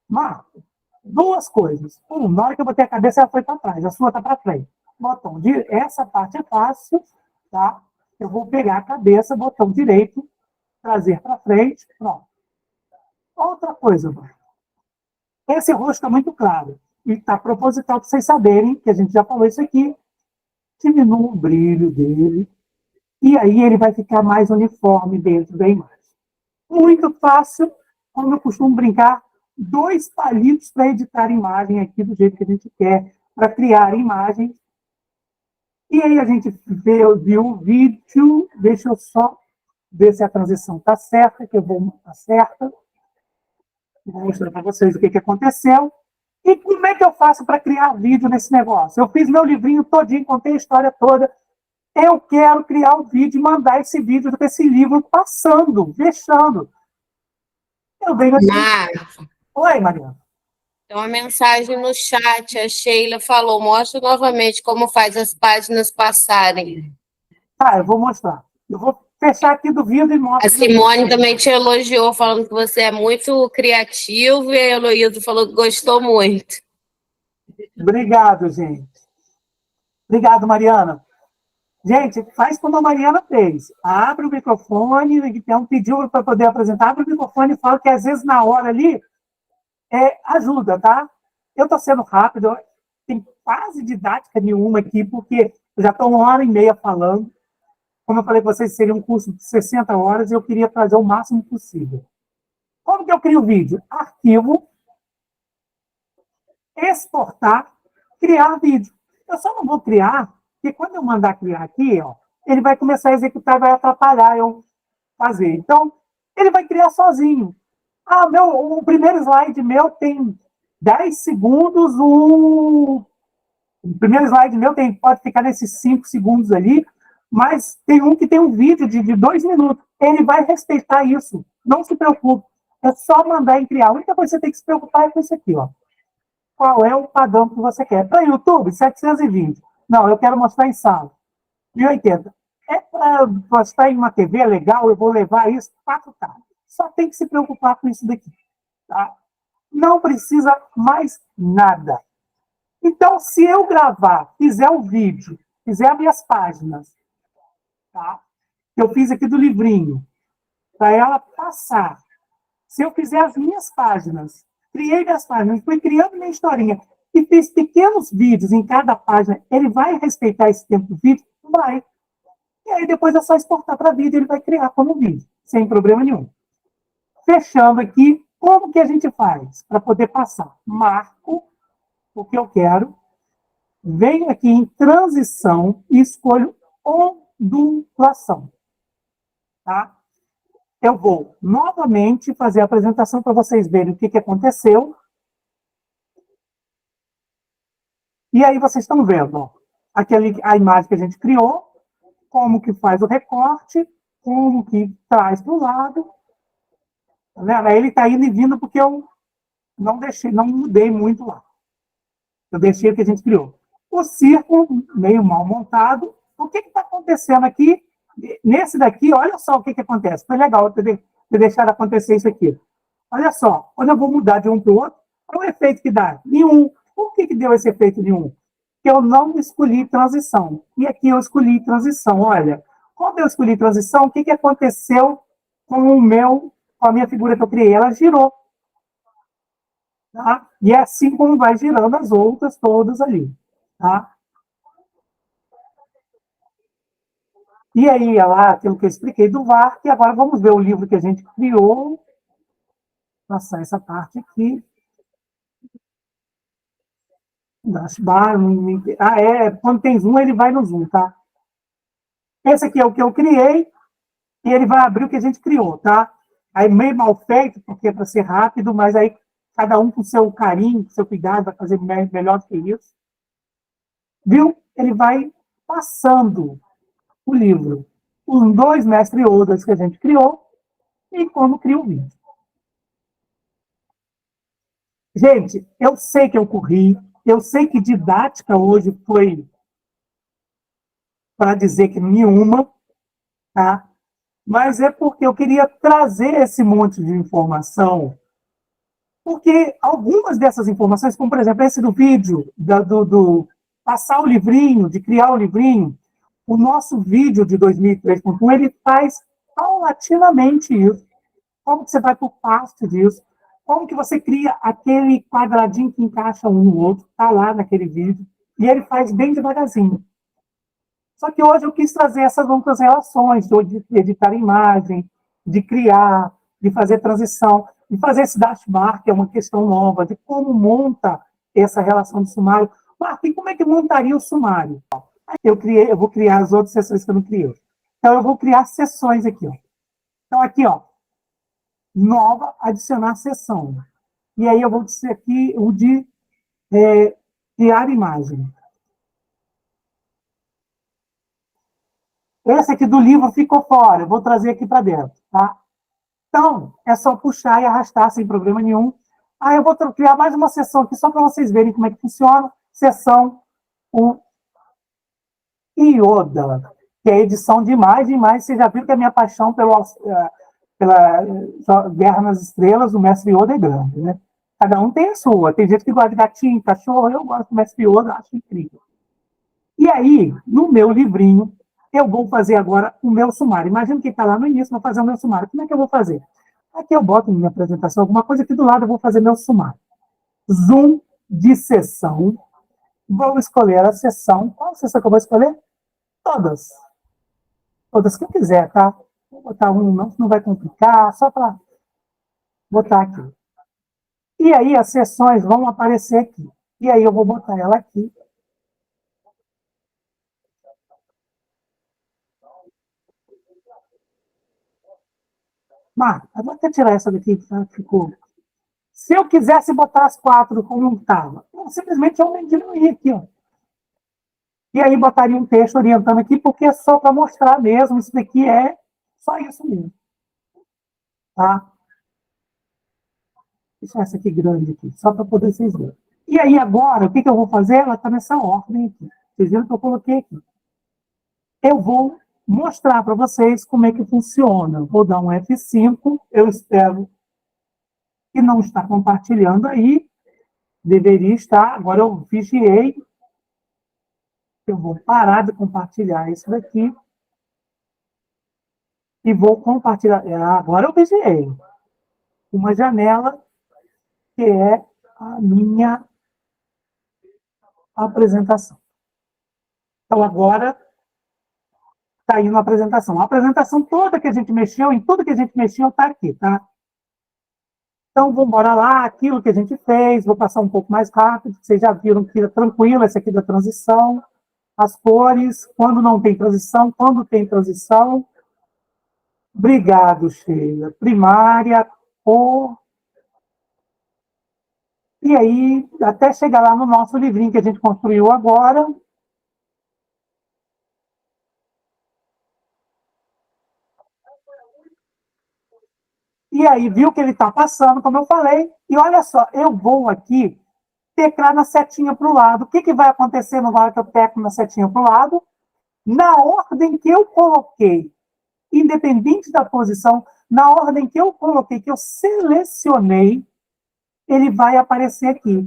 Marco, duas coisas. Na hora que eu botei a cabeça, ela foi para trás, a sua está para frente. Botão essa parte é fácil, tá? Eu vou pegar a cabeça, botão direito, trazer para frente, pronto. Outra coisa, Marco. Esse rosto é muito claro. E está proposital para vocês saberem, que a gente já falou isso aqui. Diminua o brilho dele. E aí ele vai ficar mais uniforme dentro da imagem. Muito fácil, como eu costumo brincar, 2 palitos para editar imagem aqui do jeito que a gente quer, para criar imagens. E aí a gente viu o vídeo, deixa eu só ver se a transição está certa, que eu vou estar certa. Vou mostrar para vocês o que aconteceu. E como é que eu faço para criar vídeo nesse negócio? Eu fiz meu livrinho todinho, contei a história toda. Eu quero criar um vídeo e mandar esse vídeo desse livro passando, fechando. Eu venho aqui. Oi, Mariana. Tem uma mensagem no chat, a Sheila falou, mostra novamente como faz as páginas passarem. Tá, eu vou mostrar. Eu vou fechar aqui do vídeo e mostro. A Simone também te elogiou, falando que você é muito criativo, e a Heloísa falou que gostou muito. Obrigado, gente. Obrigado, Mariana. Gente, faz como a Mariana fez. Abre o microfone, então pediu para poder apresentar, abre o microfone e fala que às vezes na hora ali ajuda, tá? Eu estou sendo rápido, tem quase didática nenhuma aqui, porque eu já estou 1h30 falando. Como eu falei para vocês, seria um curso de 60 horas e eu queria trazer o máximo possível. Como que eu crio o vídeo? Arquivo, exportar, criar vídeo. Eu só não vou criar, porque quando eu mandar criar aqui, ó, ele vai começar a executar, vai atrapalhar eu fazer. Então, ele vai criar sozinho. Ah, o primeiro slide meu tem 10 segundos, o primeiro slide meu pode ficar nesses 5 segundos ali, mas tem um que tem um vídeo de 2 minutos. Ele vai respeitar isso. Não se preocupe. É só mandar em criar. A única coisa que você tem que se preocupar é com isso aqui, ó. Qual é o padrão que você quer? Para YouTube, 720. Não, eu quero mostrar em sala. 1080. É para mostrar em uma TV legal, eu vou levar isso 4K. Só tem que se preocupar com isso daqui. Tá? Não precisa mais nada. Então, se eu gravar, fizer o vídeo, fizer as minhas páginas, tá? Que eu fiz aqui do livrinho, para ela passar. Se eu fizer as minhas páginas, criei minhas páginas, fui criando minha historinha e fiz pequenos vídeos em cada página, ele vai respeitar esse tempo do vídeo? Vai. E aí depois é só exportar para vídeo, ele vai criar como vídeo, sem problema nenhum. Fechando aqui, como que a gente faz para poder passar? Marco o que eu quero, venho aqui em transição e escolho ondulação. Tá? Eu vou novamente fazer a apresentação para vocês verem o que aconteceu. E aí vocês estão vendo, ó, a imagem que a gente criou, como que faz o recorte, como que traz para o lado. Tá vendo? Aí ele está indo e vindo porque eu não mudei muito lá. Eu deixei o que a gente criou. O círculo, meio mal montado. O que está acontecendo aqui? Nesse daqui, olha só o que acontece. Foi legal ter deixado acontecer isso aqui. Olha só, quando eu vou mudar de um para o outro, qual é o efeito que dá? Nenhum. Por que deu esse efeito nenhum? Porque eu não escolhi transição. E aqui eu escolhi transição. Olha, quando eu escolhi transição, o que aconteceu com a minha figura que eu criei? Ela girou. Tá? E é assim como vai girando as outras todas ali. Tá? E aí, lá, aquilo que eu expliquei do VAR, e agora vamos ver o livro que a gente criou. Passar essa parte aqui. Dashbar, quando tem zoom, ele vai no zoom, tá? Esse aqui é o que eu criei, e ele vai abrir o que a gente criou, tá? Aí meio mal feito, porque é para ser rápido, mas aí cada um com seu carinho, com seu cuidado, vai fazer melhor do que isso. Viu? Ele vai passando o livro. Os dois mestre Odas que a gente criou e como cria o vídeo. Gente, eu sei que eu corri, eu sei que didática hoje foi para dizer que nenhuma, tá? Mas é porque eu queria trazer esse monte de informação, porque algumas dessas informações, como por exemplo esse do vídeo, do passar o livrinho, de criar o livrinho, o nosso vídeo de 2003.1, ele faz paulatinamente isso. Como que você vai por parte disso? Como que você cria aquele quadradinho que encaixa um no outro? Está lá naquele vídeo. E ele faz bem devagarzinho. Só que hoje eu quis trazer essas outras relações, de editar imagem, de criar, de fazer transição, de fazer esse dashbar, que é uma questão nova, de como monta essa relação do sumário. Marquinhos, como é que montaria o sumário? Eu vou criar as outras sessões que eu não criei. Então, eu vou criar sessões aqui. Ó. Então, aqui, ó, nova, adicionar sessão. E aí eu vou dizer aqui o de criar imagem. Esse aqui do livro ficou fora, eu vou trazer aqui para dentro, tá? Então, é só puxar e arrastar sem problema nenhum. Eu vou criar mais uma sessão aqui só para vocês verem como é que funciona. Sessão o Ioda, que é edição de imagem, mas vocês já viram que a minha paixão pela Guerra nas Estrelas, o Mestre Yoda é grande, né? Cada um tem a sua. Tem gente que gosta de gatinho, cachorro, eu gosto do Mestre Yoda, acho incrível. E aí, no meu livrinho, eu vou fazer agora o meu sumário. Imagina que está lá no início, vou fazer o meu sumário. Como é que eu vou fazer? Aqui eu boto na minha apresentação alguma coisa, aqui do lado eu vou fazer meu sumário. Zoom de sessão. Vou escolher a sessão. Qual sessão que eu vou escolher? Todas. Todas que eu quiser, tá? Vou botar um, não vai complicar, só para botar aqui. E aí as sessões vão aparecer aqui. E aí eu vou botar ela aqui. Marco, eu vou até tirar essa daqui, que ficou. Se eu quisesse botar as 4 como estava, simplesmente eu diminuir aqui, ó. E aí botaria um texto orientando aqui, porque é só para mostrar mesmo, isso daqui é só isso mesmo. Tá? Deixa essa aqui grande aqui, só para poder vocês verem. E aí agora, o que eu vou fazer? Ela está nessa ordem aqui. Vocês viram que eu coloquei aqui. Eu vou mostrar para vocês como é que funciona. Vou dar um F5, eu espero que não está compartilhando aí. Deveria estar, agora eu vigiei. Eu vou parar de compartilhar isso daqui. E vou compartilhar. Agora eu vigiei. Uma janela que é a minha apresentação. Então, agora está indo a apresentação. A apresentação toda que a gente mexeu, em tudo que a gente mexeu, está aqui, tá? Então, vamos embora lá, aquilo que a gente fez, vou passar um pouco mais rápido, vocês já viram que é tranquilo, esse aqui da transição, as cores, quando não tem transição, quando tem transição. Obrigado, Sheila. Primária, cor. E aí, até chegar lá no nosso livrinho que a gente construiu agora. E aí, viu que ele está passando, como eu falei. E olha só, eu vou aqui teclar na setinha para o lado. O que vai acontecer na hora que eu teclo na setinha para o lado? Na ordem que eu coloquei, independente da posição, na ordem que eu coloquei, que eu selecionei, ele vai aparecer aqui.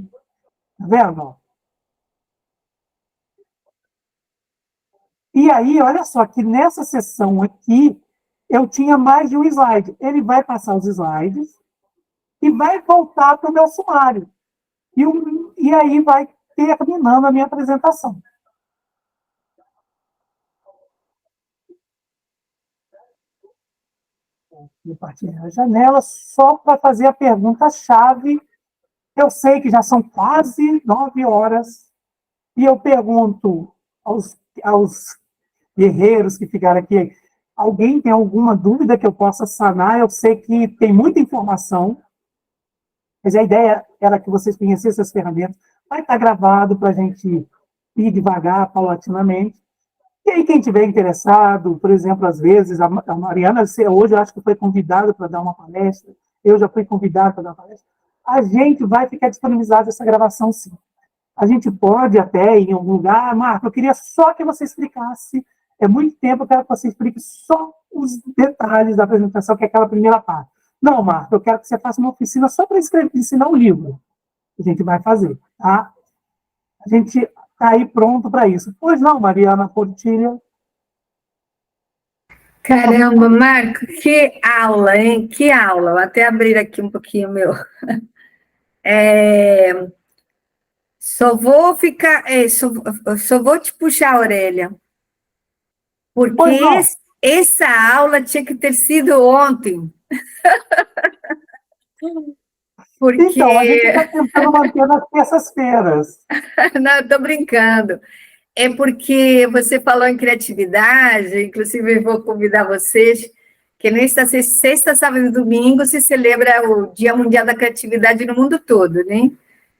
Tá vendo? E aí, olha só, que nessa sessão aqui, eu tinha mais de um slide. Ele vai passar os slides e vai voltar para o meu sumário. E aí vai terminando a minha apresentação. Compartilhar a janela só para fazer a pergunta-chave. Eu sei que já são quase 9 horas e eu pergunto aos guerreiros que ficaram aqui, alguém tem alguma dúvida que eu possa sanar? Eu sei que tem muita informação, mas a ideia era que vocês conhecessem as ferramentas. Vai estar gravado para a gente ir devagar, paulatinamente. E aí, quem tiver interessado, por exemplo, às vezes, a Mariana, hoje eu acho que foi convidada para dar uma palestra, eu já fui convidado para dar uma palestra, a gente vai ficar disponibilizado essa gravação, sim. A gente pode até ir em algum lugar, Marco, eu queria só que você explicasse, é muito tempo, eu quero que você explique só os detalhes da apresentação, que é aquela primeira parte. Não, Marco, eu quero que você faça uma oficina só para ensinar um livro. A gente vai fazer, tá? A gente está aí pronto para isso. Pois não, Mariana Portilha? Caramba, Marco, que aula, hein? Que aula. Vou até abrir aqui um pouquinho meu. Só vou ficar, só vou te puxar a orelha. Porque essa aula tinha que ter sido ontem. Porque... Então, a gente está tentando manter nas terças-feiras. Não, estou brincando. É porque você falou em criatividade, inclusive eu vou convidar vocês, que nesta sexta, sábado e domingo se celebra o Dia Mundial da Criatividade no mundo todo, né?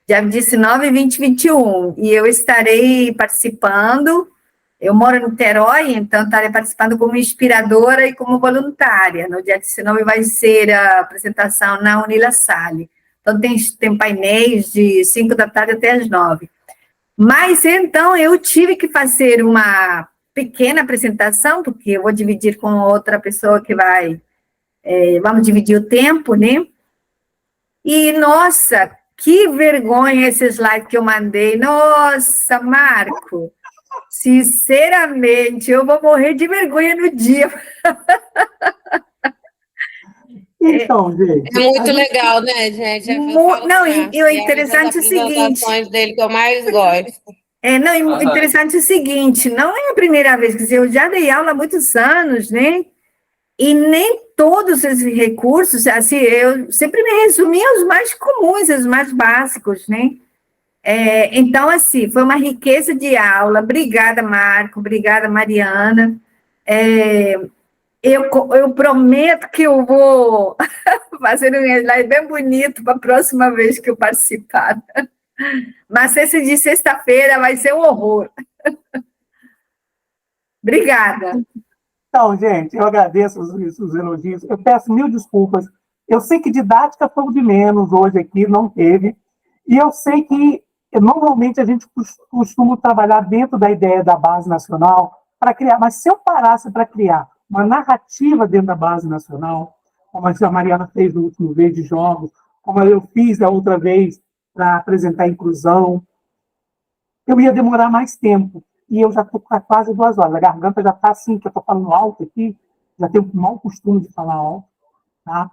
Dia 19, 20 e 21. E eu estarei participando, eu moro em Niterói, então estarei participando como inspiradora e como voluntária. No dia 19 vai ser a apresentação na Unila Salle. Então tem painéis de 5 da tarde até as 9. Mas, então, eu tive que fazer uma pequena apresentação, porque eu vou dividir com outra pessoa que vamos dividir o tempo, né? E, nossa, que vergonha esse slide que eu mandei. Nossa, Marco, sinceramente, eu vou morrer de vergonha no dia. Então, gente... É muito legal, né, gente? Não, e o interessante é o seguinte... apresentações dele que eu mais gosto. Não, interessante é o seguinte, não é a primeira vez, quer dizer, eu já dei aula há muitos anos, né? E nem todos esses recursos, assim, eu sempre me resumi aos mais comuns, aos mais básicos, né? Então, assim, foi uma riqueza de aula. Obrigada, Marco, obrigada, Mariana. Eu prometo que eu vou fazer um slide bem bonito para a próxima vez que eu participar. Mas esse de sexta-feira vai ser um horror. Obrigada. Então, gente, eu agradeço os elogios. Eu peço mil desculpas. Eu sei que didática foi o de menos hoje aqui, não teve. E eu sei que, normalmente, a gente costuma trabalhar dentro da ideia da base nacional para criar. Mas se eu parasse para criar uma narrativa dentro da base nacional, como a Mariana fez no último vez de jogos, como eu fiz da outra vez para apresentar a inclusão, eu ia demorar mais tempo. E eu já estou com quase 2 horas. A garganta já está assim, que eu estou falando alto aqui, já tenho o mau costume de falar alto. Tá?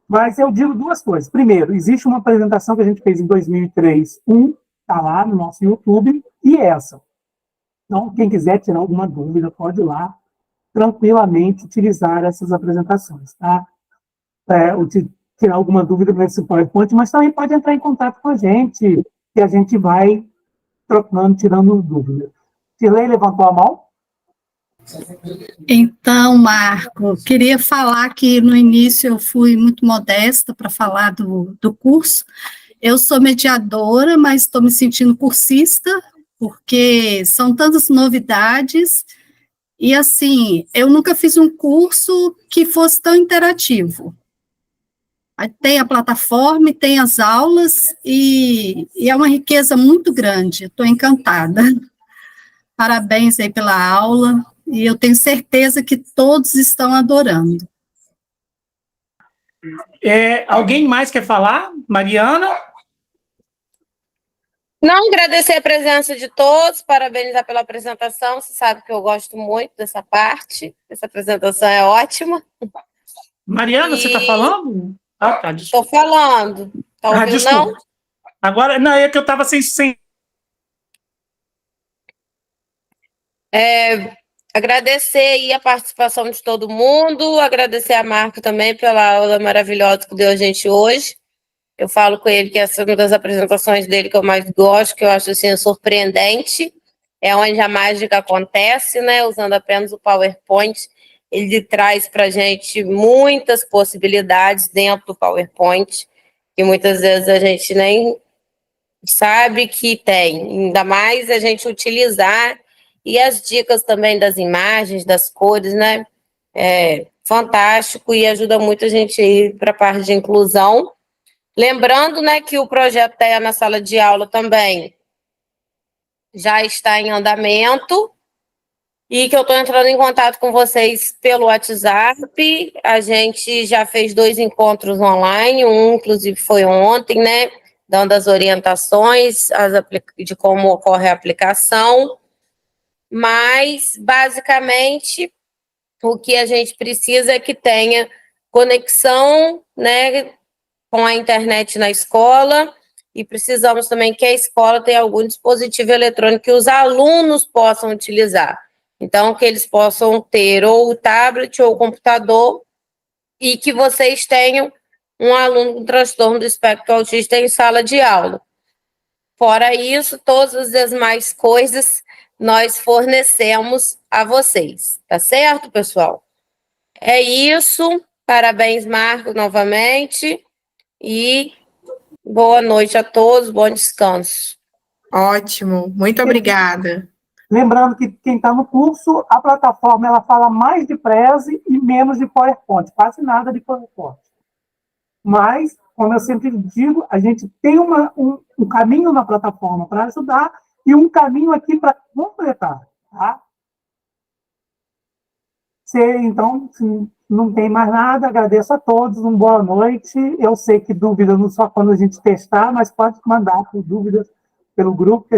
Mas eu digo 2 coisas. Primeiro, existe uma apresentação que a gente fez em 2003, está lá no nosso YouTube, e essa. Então, quem quiser tirar alguma dúvida, pode ir lá, tranquilamente utilizar essas apresentações. Tá? Tirar alguma dúvida nesse PowerPoint, mas também pode entrar em contato com a gente, que a gente vai trocando, tirando dúvidas. Tirley levantou a mão? Então, Marco, queria falar que no início eu fui muito modesta para falar do curso. Eu sou mediadora, mas estou me sentindo cursista, porque são tantas novidades, e assim, eu nunca fiz um curso que fosse tão interativo. Tem a plataforma, tem as aulas, e é uma riqueza muito grande, estou encantada. Parabéns aí pela aula, e eu tenho certeza que todos estão adorando. Alguém mais quer falar? Mariana? Não, agradecer a presença de todos, parabenizar pela apresentação, você sabe que eu gosto muito dessa parte, essa apresentação é ótima. Mariana, você está falando? Ah, tá, desculpa. Estou falando. Está ouvindo, desculpa. não? Agora, não, é que eu estava sem... Agradecer aí a participação de todo mundo, agradecer a Marco também pela aula maravilhosa que deu a gente hoje. Eu falo com ele que essa é uma das apresentações dele que eu mais gosto, que eu acho assim surpreendente. É onde a mágica acontece, né? Usando apenas o PowerPoint, ele traz para a gente muitas possibilidades dentro do PowerPoint, que muitas vezes a gente nem sabe que tem, ainda mais a gente utilizar, e as dicas também das imagens, das cores, né? É fantástico e ajuda muito a gente a ir para a parte de inclusão. Lembrando, né, que o projeto TEA na sala de aula também já está em andamento e que eu estou entrando em contato com vocês pelo WhatsApp. A gente já fez 2 encontros online, um inclusive foi ontem, né, dando as orientações de como ocorre a aplicação. Mas, basicamente, o que a gente precisa é que tenha conexão, né, com a internet na escola, e precisamos também que a escola tenha algum dispositivo eletrônico que os alunos possam utilizar. Então, que eles possam ter ou o tablet ou o computador, e que vocês tenham um aluno com transtorno do espectro autista em sala de aula. Fora isso, todas as demais coisas nós fornecemos a vocês. Tá certo, pessoal? É isso. Parabéns, Marco, novamente. E boa noite a todos, bom descanso. Ótimo, muito obrigada. Lembrando que quem está no curso, a plataforma ela fala mais de Prezi e menos de PowerPoint, quase nada de PowerPoint. Mas, como eu sempre digo, a gente tem um caminho na plataforma para ajudar e um caminho aqui para completar. Tá? Então, se não tem mais nada, agradeço a todos, uma boa noite. Eu sei que dúvidas não só quando a gente testar, mas pode mandar dúvidas pelo grupo.